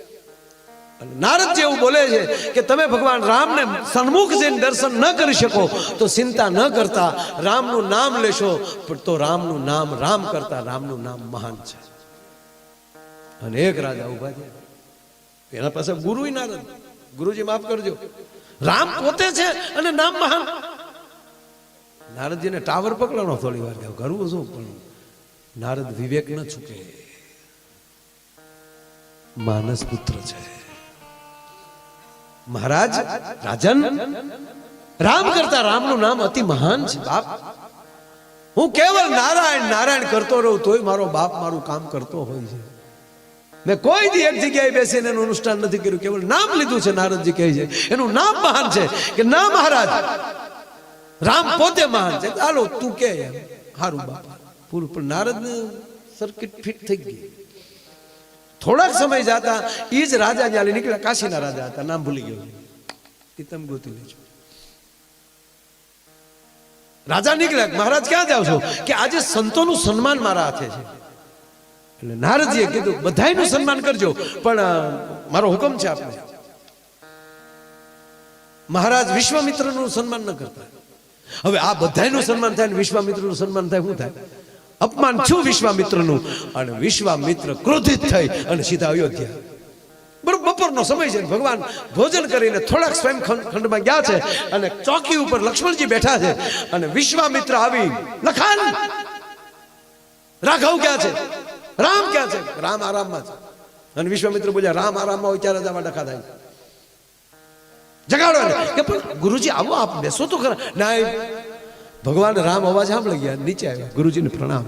નારદજી એવું બોલે છે કે તમે ભગવાન રામને સન્મુખ જઈને દર્શન ન કરી શકો તો ચિંતા ન કરતા રામનું નામ લેશો તો રામનું નામ રામ કરતા રામનું નામ મહાન છે. અને એક રાજા ઉભા થયા એના પાસે ગુરુ નારદ. ગુરુજી માફ કરજો રામ પોતે છે અને નામ મહાન. નારદજીને ટાવર પકડવાનો થોડી વાર કરવું શું પણ નારદ વિવેક ન ચૂકે. માનસ પુત્ર છે મહારાજ રાજન રામ કરતા રામનું નામ અતિ મહાન છે. બાપ હું કેવળ નારાયણ નારાયણ કરતો રહું તોય મારો બાપ મારું કામ કરતો હોય છે. મેં કોઈ દી એક જગ્યાએ બેસીને એનું અનુષ્ઠાન નથી કર્યું. કેવળ નામ લીધું છે. નારદજી કહે છે એનું નામ મહાન છે કે ના મહારાજ રામ પોતે મહાન છે. ચાલો તું કે હારું બાપ પૂરું. પણ નારદ સર્કિટ ફિટ થઈ ગઈ. થોડાક સમય જતા એ જ રાજા જ્યાં નીકળ્યા કાશીના રાજા હતા નામ ભૂલી ગયો એ તમે ગોતી લેજો. રાજા નીકળ્યા મહારાજ ક્યાં જાવ છો કે આજે સંતોનું સન્માન મારા હાથે છે. એટલે નારદજીએ કીધું બધાયનું સન્માન કરજો પણ મારો હુકમ છે આપને. મહારાજ વિશ્વામિત્રનું સન્માન ન કરતા. હવે આ બધાયનું સન્માન થાય ને વિશ્વામિત્રનું સન્માન થાય શું થાય? અપમાન છું વિશ્વામિત્રનું. અને વિશ્વામિત્ર ક્રોધિત થઈ અને સીધા અયોધ્યા. બરોબર બપોરનો સમય છે. ભગવાન ભોજન કરીને થોડાક સ્વયં ખંડમાં ગયા છે અને ચોકી ઉપર લક્ષ્મણજી બેઠા છે અને વિશ્વામિત્ર આવી લખાન રાઘવ ક્યાં છે? રામ ક્યાં છે? રામ આરામમાં છે. અને વિશ્વામિત્ર બોલ્યા રામ આરામમાં હોય ત્યારે જ આમાં ડખા થાય. જગાડો કે પણ ગુરુજી આવો આપ બેસો તો ખરા. ના ભગવાન રામ અવાજ સાંભળી ગયા નીચે આવ્યા. ગુરુજીને પ્રણામ.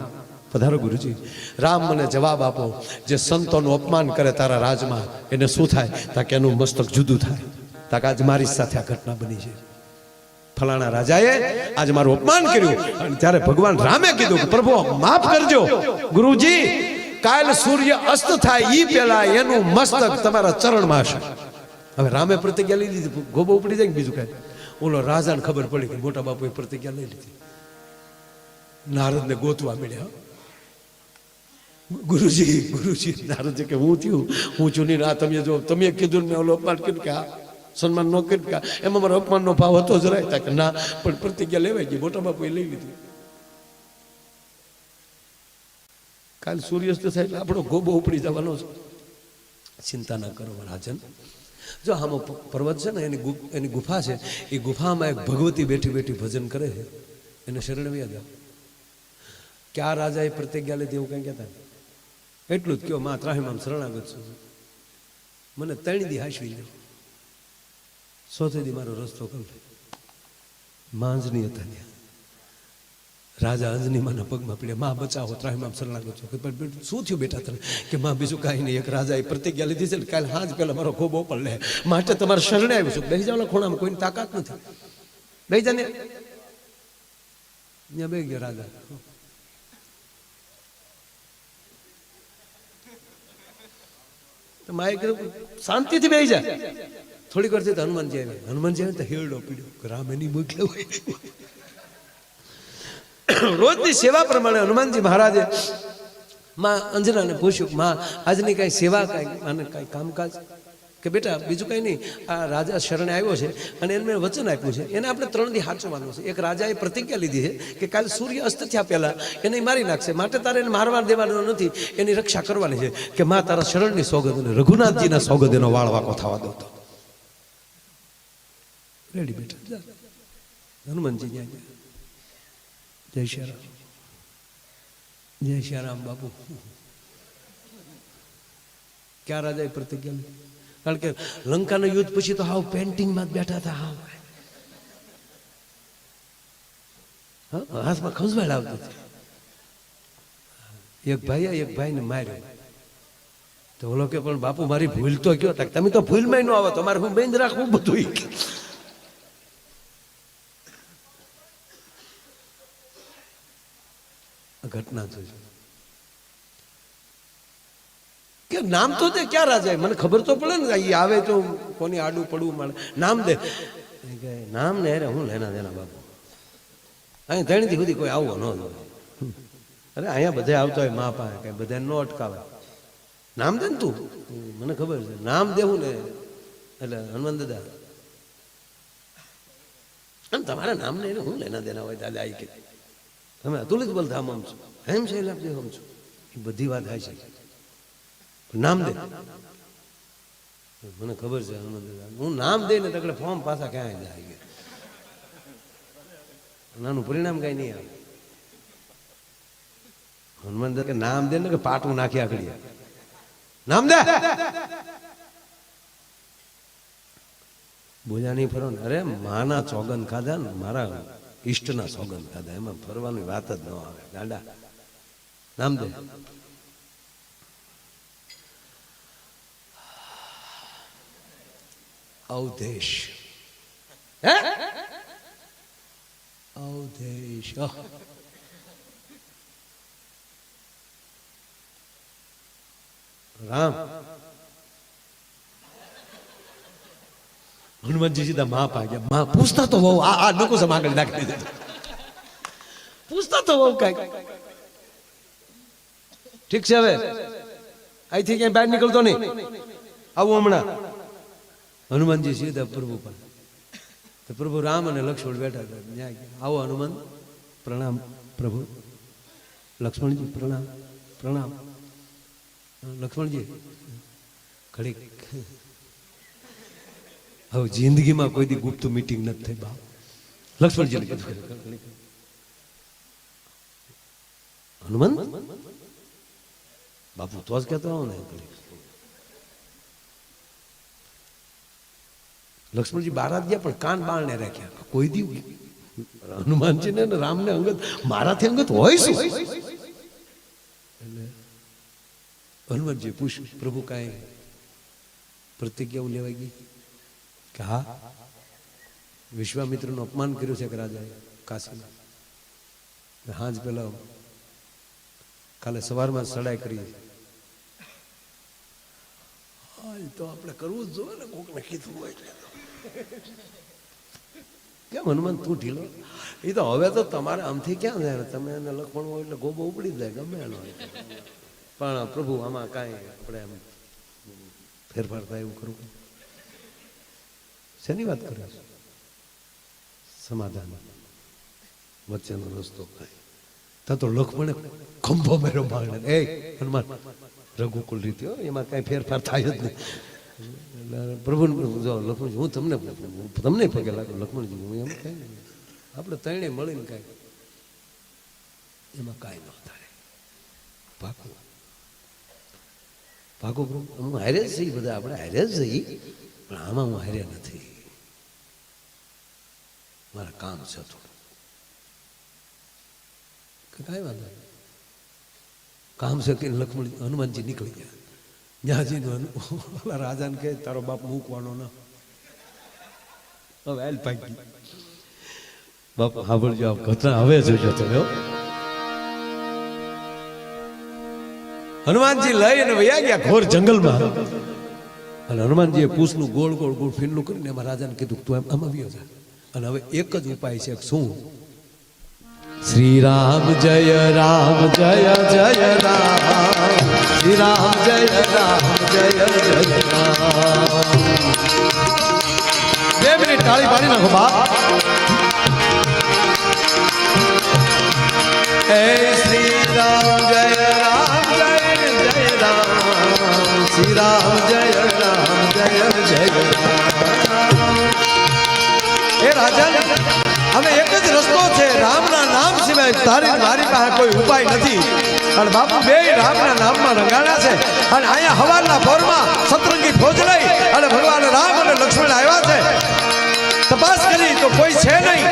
પધારો ગુરુજી. રામ મને જવાબ આપો જે સંતોનું અપમાન કરે તારા રાજમાં એને શું થાય? તાકે એનું મસ્તક જુદું થાય. તાકે આજ મારી સાથે આ ઘટના બની છે. ફલાણા રાજાએ આજે મારું અપમાન કર્યું. અને ત્યારે ભગવાન રામે કીધું કે પ્રભુ માફ કરજો ગુરુજી, કાલ સૂર્ય અસ્ત થાય ઈ પહેલા એનું મસ્તક તમારા ચરણમાં હશે. હવે રામે પ્રતિજ્ઞા લઈ લીધી, ગોબો ઉપડી જાય ને બીજું કઈ. ઓલો રાજાને ખબર પડી કે મોટા બાપુએ પ્રતિજ્ઞા લઈ લીધી. નારદને ગોતવા મળ્યા. ગુરુજી નારદ કે હું થયું, હું છું નહીં. તમે જો તમે કીધું મેં ઓલો અપમાન કર્યું કે સન્માન ન કર્યું કે એમાં મારો અપમાનનો ભાવ હતો જ રહે કે ના, પણ પ્રતિજ્ઞા લેવાઈ ગઈ, મોટા બાપુએ લઈ લીધી. કાલ સૂર્યાસ્ત થાય એટલે આપણો ગોબો ઉપડી જવાનો છે. ચિંતા ના કરો રાજન. જો આમાં પર્વત છે ને એની ગુફા છે, એ ગુફામાં એક ભગવતી બેઠી બેઠી ભજન કરે છે, એને શરણ વ્યા જાવ. ક્યાં રાજાએ પ્રતિજ્ઞા લીધી એવું કઈ કહેતા એટલું જ કયો, માં ત્રાહીમામ શરણાગત છું, મને 3 દી હાંસવી લે, 100 દી મારો રસ્તો કર. માં અંજની હતા ત્યાં, રાજા અંજની માના પગમાં પડ્યા, માં બચાવો, ત્રાહીમામ શરણાગત છું. શું થયું બેટા તને? કે માં બીજું કાંઈ નહીં, એક રાજાએ પ્રતિજ્ઞા લીધી છે ને કાલે હાજ પહેલા મારો ખોબો પર લે, માટે તમારે શરણે આવ્યું છું. બેસી જાવ ખૂણામાં, કોઈની તાકાત નથી. બેસી જા ને. ત્યાં બે ગયા રાજા. માએ કીધું શાંતિથી બેસી જાય. થોડીક વાર તો હનુમાનજી આવ્યા. હનુમાનજી આવે તો હેરડો પીડ્યો કે રામ એની મોકલે હોય. રોજની સેવા પ્રમાણે હનુમાનજી મહારાજે માં અંજનાને પૂછ્યું, માં આજની કઈ સેવા, કઈ આને કઈ કામકાજ? કે બેટા બીજું કઈ નહીં, આ રાજા શરણે આવ્યો છે અને એને મેં વચન આપ્યું છે, એને આપણે 3 દી સાચવવાનું છે. એક રાજાએ પ્રતિજ્ઞા લીધી છે કે કાલ સૂર્ય અસ્ત થયા પહેલા એને મારી નાખશે, માટે તારે એને મારવા દેવાનો નથી, એની રક્ષા કરવાની છે. કે માં તારા શરણની સોગંદ અને રઘુનાથજીના સોગંદ એનો વાળ વાકો થવા દો. તો રેડી બેટા. હનુમાનજી ત્યાં ગયા. જય શ્રી રામ, જય શ્રી રામ બાપુ. ક્યાં રાજાએ પ્રતિજ્ઞા લીધી? કારણ કે લંકાના યુદ્ધ પછી તો હાવ પેન્ટિંગમાં જ બેઠા હતા. હાથમાં ખંજવાળ આવતી હતી. એક ભાઈને માર્યો તો ઓલો કે પણ બાપુ મારી ભૂલ તો કયો? તમે તો ભૂલમાં ન આવો, તમારે હું બેન રાખવું બધું. ઘટના જોઈ કે નામ તો દે. ક્યાં રાજા? મને ખબર તો પડે ને, એ આવે તો કોની આડું પડવું મળે. નામ દે. નામ ને અરે હું લેના દેના બાપુ, અહીં 3 દી સુધી કોઈ આવો ન જોઈએ. અરે અહીંયા બધા આવતા હોય મા પાસે, કઈ બધા ન અટકાવે. નામ દે ને તું, મને ખબર છે નામ દેવું ને. એટલે હનુમાન દાદા એમ તમારા નામ ને હું લેના દેના હોય દાદા. આવી કે તમે અતુલિત બોલતા આમ છો, એમ છે એટલે આમ છો, એ બધી વાત થાય છે. નામ દે. મને ખબર છે હનુમાન દાદા, હું નામ દે ને તકડે ફોર્મ પાછા ક્યાંય જાય ગયા, નાનું પરિણામ કઈ નહીં આવે. હનુમાન દાદા કે નામ દે ને કે પાટું નાખી આકડી નામ દે. બોલ્યા નહીં ફરો ને. અરે માના સોગંદ ખાધા ને, મારા ઈષ્ટના સોગંદ ખાધા, એમાં ફરવાની વાત જ ન આવે ગાંડા. નામ દે. અવધેશ. અવધેશ રામ. હનુમાનજી સીધા માં પાગ્યા. માં પૂછતા તો બહુ આ લોકો સમ આગળ નાખી દીધું. પૂછતા તો બહુ કઈ ઠીક છે. હવે અહીંથી ક્યાંય બહાર નીકળતો નહીં, આવું હમણાં. હનુમાનજી સીધા પ્રભુ પાસે. તો પ્રભુ રામ અને લક્ષ્મણ બેઠા હતા. આવો હનુમાન, પ્રણામ પ્રભુ. લક્ષ્મણજી પ્રણામ. પ્રણામ લક્ષ્મણજી. ઘડીક હવે જિંદગીમાં કોઈ દી ગુપ્ત મીટિંગ નથી થઈ બાપ. લક્ષ્મણજીને કીધું હનુમાન બાપુ તો જ કહેતો આવો ને. લક્ષ્મણજી બારા ગયા પણ કાન બાળને રાખ્યા. કોઈ દી હનુમાનજી ને રામને અંગત મારાથી અંગત હોય શું? એટલે હનુમાનજી પૂછ્યું પ્રભુ કાંઈ પ્રતિજ્ઞાઓ લેવાઈ ગઈ? કે હા. વિશ્વામિત્રનું અપમાન કર્યું છે કે રાજાએ કાશીમાં. હાજ પેલા કાલે સવારમાં સડાઈ કરી. હા એ તો આપણે કરવું જ જોઈએ ને, કોકને કીધું હોય કેમ હનુમાન તું ઢીલો? એ તો હવે તો તમારે આમથી ક્યાં જાય, તમે એને લખણ હોય એટલે ગોબો ઉપડી જાય ગમે એનો. પણ પ્રભુ આમાં કાંઈ આપણે એમ ફેરફાર થાય એવું કરવું. શેની વાત કરે છે? સમાધાન વચ્ચેનો રસ્તો કાંઈ ત્યાં તો લખમણે ખંભો મેરો ભાગને એ હનુમાન રઘુકુલ રીતિ એમાં કાંઈ ફેરફાર થાય જ નહીં. પ્રભુ જો લક્ષ્મણજી હું તમને પગે લાગુ લક્ષ્મણજી હું એમ કાંઈ નહીં, આપણે ત્રણેય મળીને કાંઈ એમાં કાંઈ ન થાય. ભાગો ભાગો પ્રભુ, હું હારે જ જઈ, બધા આપણે હારે જ જઈ, પણ આમાં હું હારે નથી. મારા કામ છે થોડું. કાંઈ વાંધો નહીં, કામ છે કે લક્ષ્મણ હનુમાનજી નીકળી ગયા. જ્યાં રાજાને કહે તારો બાપ મૂકવાનો ના, હવે હાલ પાકી બાપ સાંભળજો આપ ઘટના હવે જોજો તમે. હનુમાનજી લઈ અને વયા ગયા ઘોર જંગલમાં. અને હનુમાનજીએ પૂછનું ગોળ ગોળ ગોળ ફીરલું કરીને એમાં રાજાને કીધું તું આમ આવ્યો છે. અને હવે એક જ ઉપાય છે, શું? શ્રી રામ જય રામ જય જય રામ, શ્રી રામ જય રામ જય જય રામ. 2 મિનિટ તાળી પાડી નાખો બાપ. હે શ્રી રામ જય રામ જય જય રામ, શ્રી રામ જય રામ જય જય રામ. એ રાજા હવે એક જ રસ્તો છે, રામના નામ સિવાય તારી મારી પાસે કોઈ ઉપાય નથી. અને બાપુ બે રામના નામમાં રંગાણા છે. અને અહીંયા હવારના પોરમાં સતરંગી ફોજ લઈ અને ભગવાન રામ અને લક્ષ્મણ આવ્યા છે. તપાસ કરી તો કોઈ છે નહીં.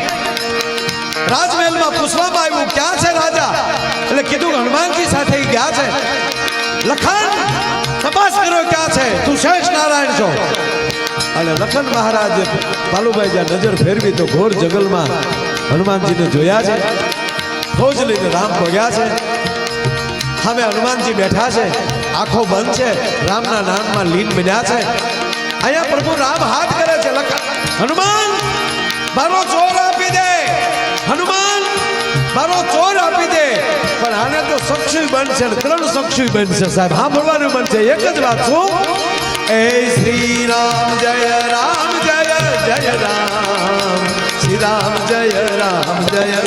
રાજમહેલમાં પૂછવામાં આવ્યું ક્યાં છે રાજા, એટલે કીધું હનુમાનજી સાથે ગયા છે. લખન તપાસ કર્યો ક્યાં છે, તું શેષ નારાયણ છો. અને લખન મહારાજ પાલુભાઈ જ્યાં નજર ફેરવી તો ઘોર જંગલમાં હનુમાનજીને જોયા છે. ફોજ લઈને રામ પહોંચ્યા છે. સામે હનુમાનજી બેઠા છે, આંખો બંધ છે, રામના નામમાં લીન બન્યા છે. અહીંયા પ્રભુ રામ હાથ કરે છે, હનુમાન મારો ચોર આપી દે, હનુમાન મારો ચોર આપી દે. પણ આને તો સક્ષી બનશે, 3 સક્ષી બનશે સાહેબ, સાંભળવાનું બનશે. એક જ વાત શું? એ શ્રી રામ જય રામ જય જય રામ, શ્રી રામ જય રામ જય જય.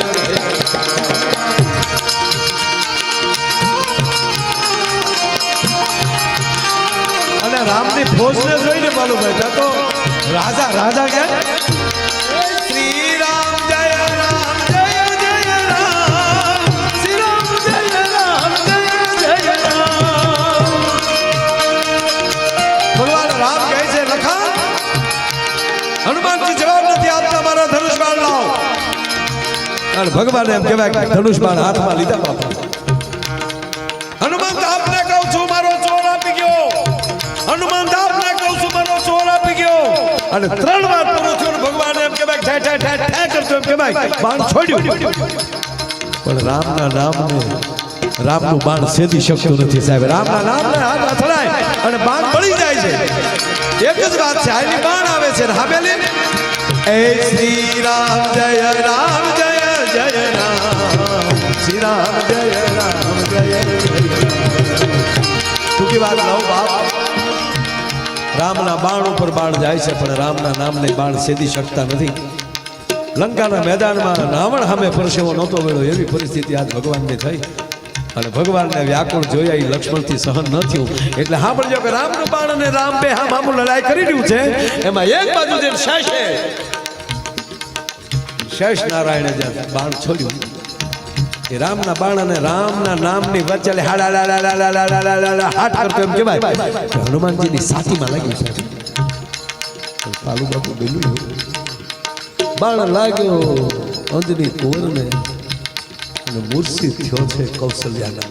અને રામની ફોજને જોઈને માલુમ ભાઈ તો રાજા ક્યાં? શ્રી રામ જય રામ જય જય રામ, શ્રી રામ જય રામ જય જય રામ. ભગવાન રામ કહે છે લખન, હનુમાનજી જવાબ નથી આપતા, મારા ધનુષ બાણ લાવો. અને ભગવાન એમ કહેવાય કે ધનુષ બાણ હાથમાં લીધા બાપા. હનુમાન આપને કહું છું મારો ચોર આપી ગયો, હનુમાન આપને કહું છું મારો ચોર આપી ગયો. અને 3 વાર પૂરું થયું. ભગવાન એમ કહેવાય ઠે ઠે ઠે ઠે કરતો એમ કહેવાય બાણ છોડ્યું. પણ રામના નામને રામનું બાણ સેદી શકતું નથી સાહેબ. રામના નામને હાથ અથડાય અને બાણ પડી જાય છે. એક જ વાત છે, આની બાણ આવે છે હામેલી. એ શ્રી રામ જય રામ જય જય રામ, શ્રી રામ જય રામ જય જય. ટૂંકી વાત લઉં બાપ, રામના બાણ ઉપર બાણ જાય છે પણ રામના નામને બાણ સેદી શકતા નથી. લંકાના મેદાનમાં રાવણ સામે પરસેવો નહોતો વેળો એવી પરિસ્થિતિ આજ ભગવાનને થઈ. અને ભગવાનને વ્યાકુળ જોયા એ લક્ષ્મણથી સહન ન થયું. એટલે સાંભળજો કે રામનું બાણ અને રામ બે હામું લડાઈ કરી રહ્યું છે. એમાં એક બાજુ જે શેષ નારાયણે જે બાણ છોડ્યું એ રામના બાણ અને રામના નામની વચ્ચે હાટ કરતો એમ કહેવાય હનુમાનજીની છાતીમાં લાગ્યું છે. પાલુ બાપુ બોલ્યું બાણ લાગ્યો અંજની કુંવરને અને મૂર્છિત થયો છે કૌશલ્યાના.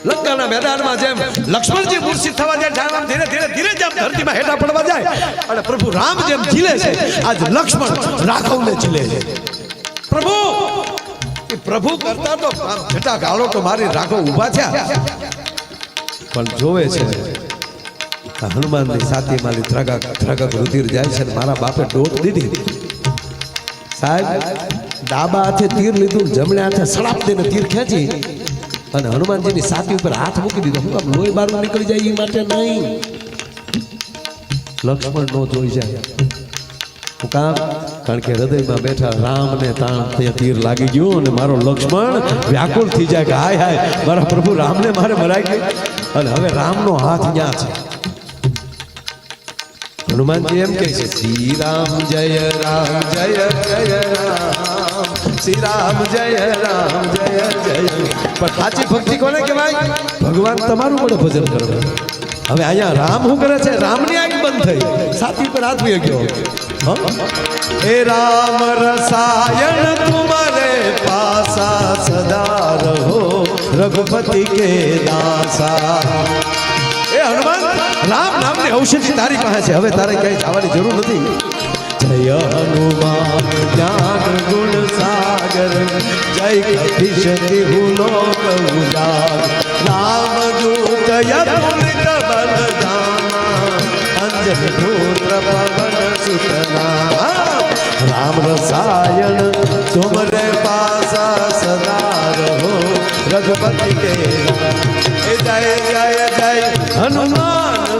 લંકાના મેદાનમાં જેમ લક્ષ્મણજી મૂર્છિત થવા જાય ત્યારે આમ ધીરે ધીરે ધીરે જેમ ધરતીમાં હેઠા પડવા જાય અને પ્રભુ રામ જેમ ઝીલે છે આજ લક્ષ્મણ રાઘવને ઝીલે છે. પ્રભુ એ પ્રભુ કરતા તો ઘટા ગાળો તો મારી રાઘવ ઊભા થયા પણ જોવે છે હનુમાનની સાથી મારી ત્રાગક રુધિર જાય છે ને મારા બાપે ડોક દીધી. સાહેબ ડાબા હાથે તીર લીધું, જમણે હાથે સડાપ દઈને તીર ખેંચી અને હનુમાનજીની છાતી ઉપર હાથ મૂકી દીધો. હું લોહી બાર નીકળી જાય એ માટે નહીં, લક્ષ્મણ નો જોઈ જાય. હું કામ? કારણ કે હૃદયમાં બેઠા રામને તાણ તીર લાગી ગયું અને મારો લક્ષ્મણ વ્યાકુળ થઈ જાય કે હાય હાય મારા પ્રભુ રામને મારે મરાઈ ગયું. અને હવે રામનો હાથ ત્યાં છે. હનુમાનજી એમ કહે છે શ્રી રામ જય રામ જય જય રામ, શ્રી રામ જય રામ જય જય. પણ સાચી ભક્તિ કોને કહેવાય? ભગવાન તમારું પણ ભજન કરવું. હવે અહીંયા રામ શું કરે છે? રામની આંખ બંધ થઈ, સાથી પર હાથ વહી ગયો. એ રામ રસાયણ તુમારે પાસા સદા રહો રઘુપતિ કે દાસા. એ હનુમાન રામ નામની ઔષધિ તારી પાસે છે, હવે તારે ક્યાંય જવાની જરૂર નથી. જય હનુમાન જ્ઞાન ગુણ સાગર, જય કપીશતિ હુલોક ઉજાગર. રામ દૂત યદુલિત બલધામા, અંજન પુત્ર પવન સુતના. રામ રસાયણ તુમરે પાસા સદા રહો રઘુપતિ કે. જય જય જય હનુમાન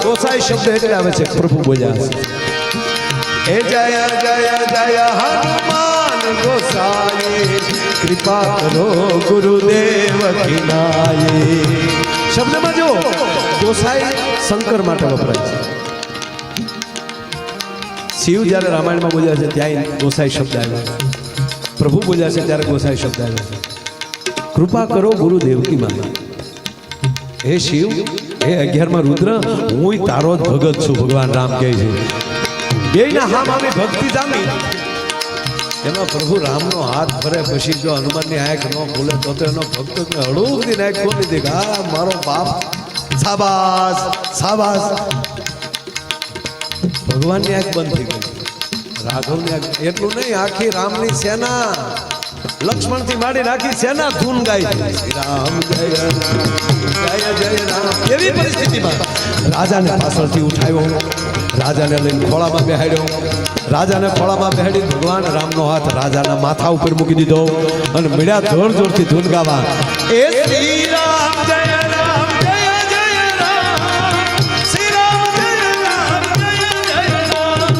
ગોસાઈ શબ્દ એટલે આવે છે પ્રભુ બોલ્યા. એ જય જય જય હનુમાન ગોસાઈ, કૃપા કરો ગુરુદેવ કિનાય. શબ્દમાં જો ગોસાઈ શંકર માટે વપરાય છે. શિવ જ્યારે રામાયણમાં બોલ્યા છે ત્યાં ગોસાઈ શબ્દ આવ્યો છે. પ્રભુ બોલ્યા છે ત્યારે ગોસાઈ શબ્દ આવ્યો છે. કૃપા કરો ગુરુદેવ કી માતા. હે શિવ, હે 11માં રુદ્ર, હું તારો જ ભગત છું. ભગવાન રામ કહે છે બેયના હામ આમે ભક્તિ જામી. એમાં પ્રભુ રામનો હાથ ફરે પછી જો હનુમાનની આંખ ન ખોલે તો એનો ભક્ત હળું આંખ ખોલી દે. હા મારો બાપ, શાબાશ શાબાશ. ભગવાનની આંખ બંધ થઈ ગઈ, રાઘવની આંખ. એટલું નહીં, આખી રામની સેના લક્ષ્મણ થી માંડી રાખી સેના ધૂન ગાય છે. રામ જય જય જય રામ. એવી પરિસ્થિતિમાં રાજાને પાછળથી ઉઠાવ્યો, રાજાને લઈને ખોળામાં બેહાડ્યો. રાજાને ખોળામાં બેહાડી ભગવાન રામનો હાથ રાજાના માથા ઉપર મૂકી દીધો અને મળ્યા જોર જોરથી ધૂન ગાવા. એ શ્રી રામ જય રામ જય જય રામ, શ્રી રામ જય રામ જય જય રામ.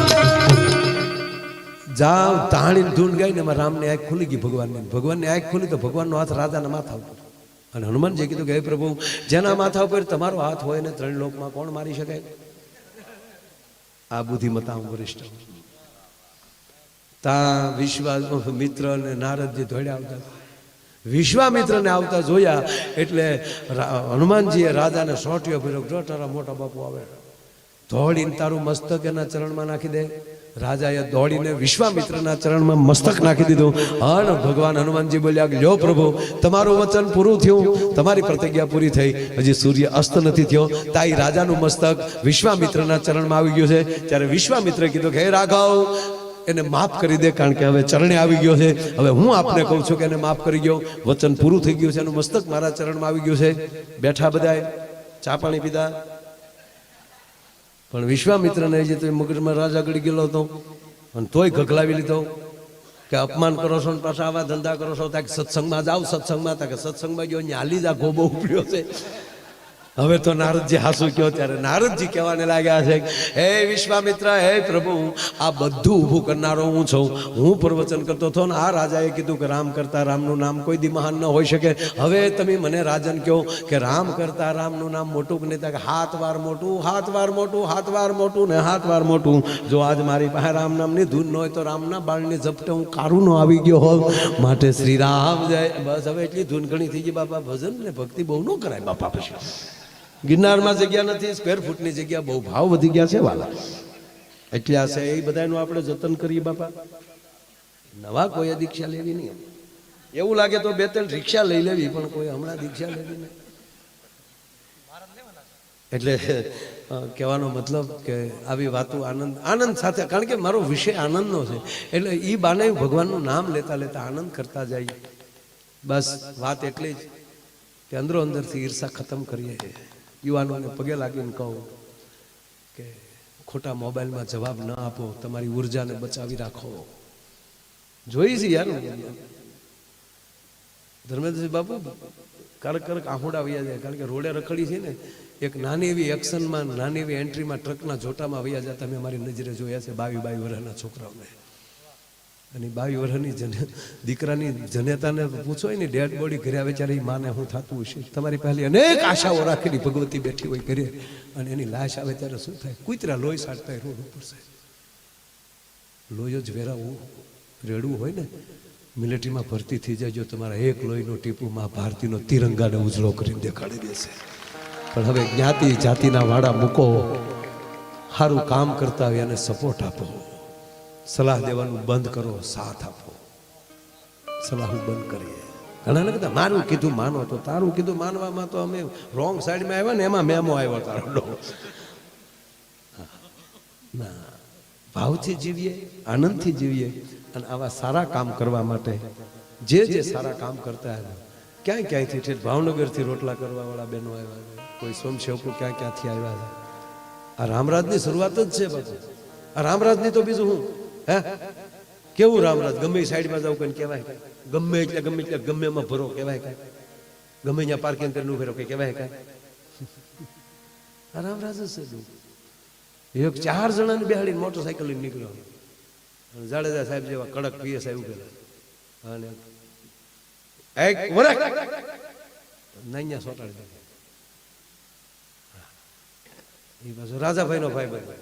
જાવ તાણીને ધૂન ગાઈને એમાં રામની આંખ ખુલી ગઈ. ભગવાનની આંખ ખુલી તો ભગવાનનો હાથ રાજાના માથા ઉપર. અને હનુમાનજી કીધું કે હે પ્રભુ, જેના માથા ઉપર તમારો હાથ હોય ને 3 લોકમાં કોણ મારી શકે? આ બુદ્ધિમતા વરિષ્ઠ. તા વિશ્વામિત્ર ને નારદજી દોડ્યા આવતા. વિશ્વામિત્રને આવતા જોયા એટલે હનુમાનજીએ રાજાને સોટ્યો ફેર્યો. જો તારા મોટા બાપુ આવે, દોડીને તારું મસ્તક એના ચરણમાં નાખી દે. રાજાએ દોડીને વિશ્વામિત્રના ચરણમાં મસ્તક નાખી દીધું. અને ભગવાન હનુમાનજી બોલ્યા કે લ્યો પ્રભુ, તમારું વચન પૂરું થયું, તમારી પ્રતિજ્ઞા પૂરી થઈ, હજી સૂર્ય અસ્ત નથી થયો. તાઈ રાજાનું મસ્તક વિશ્વામિત્રના ચરણમાં આવી ગયું છે. ત્યારે વિશ્વામિત્રે કીધું કે હે રાઘવ, એને માફ કરી દે, કારણ કે હવે ચરણે આવી ગયો છે. હવે હું આપને કહું છું કે એને માફ કરી ગયો, વચન પૂરું થઈ ગયું છે, એનું મસ્તક મારા ચરણમાં આવી ગયું છે. બેઠા બધાએ ચા પાણી પીધા. પણ વિશ્વામિત્રને જે તો મગજમાં રાજા ગળી ગયેલો હતો અને તોય ગગલાવી લીધો કે અપમાન કરો છો ને પાછા આવા ધંધા કરો છો. ત્યાં સત્સંગમાં જાઓ, સત્સંગમાં કે સત્સંગમાં ગયો હાલી જ આ ગોબો ઉપડ્યો છે. હવે તો નારદજી હાસુ કયો. ત્યારે નારદજી કહેવાને લાગ્યા છે હે વિશ્વામિત્ર, હે પ્રભુ, આ બધું ઊભું કરનારો હું છું. હું પ્રવચન કરતો હતો ને આ રાજાએ કીધું કે રામ કરતા રામનું નામ કોઈ દી મહાન ન હોઈ શકે. હવે તમે મને રાજન કહો કે રામ કરતા રામનું નામ મોટું કે નહીં? કે 7 વાર મોટું, 7 વાર મોટું, 7 વાર મોટું ને 7 વાર મોટું. જો આજ મારી પાસે રામ નામની ધૂન ન હોય તો રામના બાળની ઝપટે હું કારું ન આવી ગયો હોઉં. માટે શ્રી રામ જય. બસ હવે એટલી ધૂન ઘણી થઈ ગઈ બાપા. ભજન ને ભક્તિ બહુ ન કરાય બાપા. પછી ગિરનારમાં જગ્યા નથી, સ્ક્વેર ફૂટની જગ્યા બહુ ભાવ વધી ગયા છે વાલા. એટલે આ છે એ બધાનું આપણે જતન કરીએ બાપા. નવા કોઈએ દીક્ષા લેવી નહીં. એવું લાગે તો 2-3 રિક્ષા લઈ લેવી, પણ કોઈ હમણાં દીક્ષા લેવી નહીં. એટલે કહેવાનો મતલબ કે આવી વાતો આનંદ સાથે, કારણ કે મારો વિષય આનંદનો છે, એટલે એ બાને ભગવાનનું નામ લેતા લેતા આનંદ કરતા જાય. બસ વાત એટલી જ કે અંદરો અંદરથી ઈર્ષા ખતમ કરીએ. યુવાનોને પગે લાગીને કહું કે ખોટા મોબાઈલમાં જવાબ ન આપો, તમારી ઉર્જાને બચાવી રાખો. જોઈ છે યાર ધર્મેન્દ્રસિંહ બાપુ કરક આંખોડા વૈયા જાય, કારણ કે રોડે રખડી છે ને, એક નાની એવી એક્શનમાં, નાની એવી એન્ટ્રીમાં ટ્રકના જોટામાં વૈયા જતા મેં મારી નજરે જોયા છે 22 વર્ષના છોકરાઓને. અને 22 વર્ષની દીકરાની જનેતાને પૂછો ને, ડેડ બોડી ઘરે આવે ત્યારે માને શું થતું હશે. તમારી પહેલી અનેક આશાઓ રાખેલી ભગવતી બેઠી હોય ઘરે, અને એની લાશ આવે ત્યારે શું થાય? કૂતરા લોહી સાટતા રોડ ઉપર છે, લોહી જ વેરાવું રેડવું હોય ને, મિલિટરીમાં ભરતી થઈ જાય, જો તમારા એક લોહીનો ટીપું માં ભારતીનો તિરંગાને ઉજળો કરીને દેખાડી દેશે. પણ હવે જ્ઞાતિ જાતિના વાડા મૂકો, સારું કામ કરતા હોય એને સપોર્ટ આપો, સલાહ દેવાનું બંધ કરો, સાથ આપો. સલાહ બંધ કરીએ. ઘણા ને કહેતા મારું કીધું માનો, તો તારું કીધું માનવામાં તો અમે રોંગ સાઈડમાં આવ્યા ને, એમાં મેમો આવ્યો તારો. ના, ભાવથી જીવીએ, આનંદથી જીવીએ. અને આવા સારા કામ કરવા માટે જે સારા કામ કરતા આવ્યા, ક્યાંય ક્યાંયથી છે, ભાવનગરથી રોટલા કરવા વાળા બહેનો આવ્યા છે, કોઈ સ્વયંસેવકો ક્યાંથી આવ્યા છે. આ રામરાજની શરૂઆત જ છે બાપુ. આ રામરાજની તો બીજું હું હે કેવું રામરાજ? ગમે સાઈડમાં જાવ કઈ કહેવાય, ગમે એટલે ગમે એમાં ભરો કહેવાય, કાંઈ ગમે ત્યાં પાર્કિંગ કરીને ઉભેરો કઈ કહેવાય કાંઈ? આ રામરાજ જ છે. એક 4 જણાને બેહાડીને મોટરસાઇકલ લઈને નીકળ્યો, જાડેજા સાહેબ જેવા કડક પીએસઆઈ ઉભેલા, અને એક વરખ નૈયા સોટાડી દીધા. એ પાછો રાજાભાઈ નો ભાઈ બને,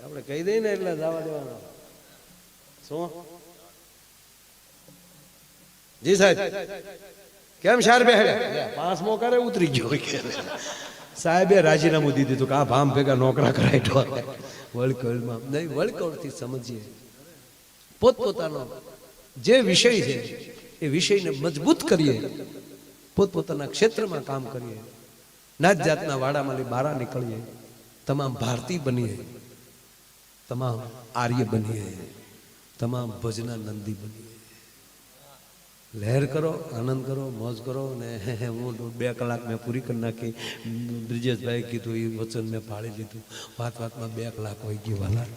આપણે કહી દઈએ ને એટલે જવા દેવાનો. શું જી સાહેબ કેમ શાર બેહાડ્યા? 5મો કરે ઉતરી ગયો સાહેબે રાજીનામું દીધું હતું કે આ ભામ ભેગા નોકરા કરાય. વળકળમાં નહીં, વળકળથી સમજીએ. પોતપોતાનો જે વિષય છે એ વિષયને મજબૂત કરીએ, પોતપોતાના ક્ષેત્રમાં કામ કરીએ, નાત જાતના વાડામાંથી બહાર નીકળીએ, તમામ ભારતીય બનીએ, તમામ આર્ય બનીએ, તમામ ભજના નંદી બનીએ. લહેર કરો, આનંદ કરો, મોજ કરો. ને હું 2 કલાક મેં પૂરી કરી નાખી. બ્રિજેશભાઈ કીધું એ વચન મેં પાળી લીધું. વાતમાં 2 કલાક હોય ગઈ વાલા.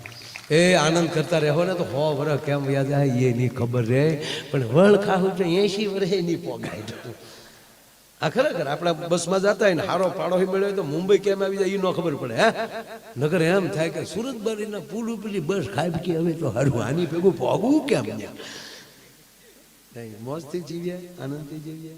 એ આનંદ કરતા રહો ને તો 100 વર્ષ કેમ યાદ આવે એ નહીં ખબર રહે, પણ વળ ખાવું તો 80 વર્ષે નહીં પોગાય. આ ખરેખર આપણા બસમાં જતા હોય ને હારો પાડો મળ્યો તો મુંબઈ કેમ આવી જાય એ ન ખબર પડે. હે નગર એમ થાય કે સુરત બારીના પુલ ઉપરની બસ ખાઈ કે હવે તો હારું આની ભેગું પોગવું કેમ? મોજથી જીવીએ, આનંદથી જીવીએ.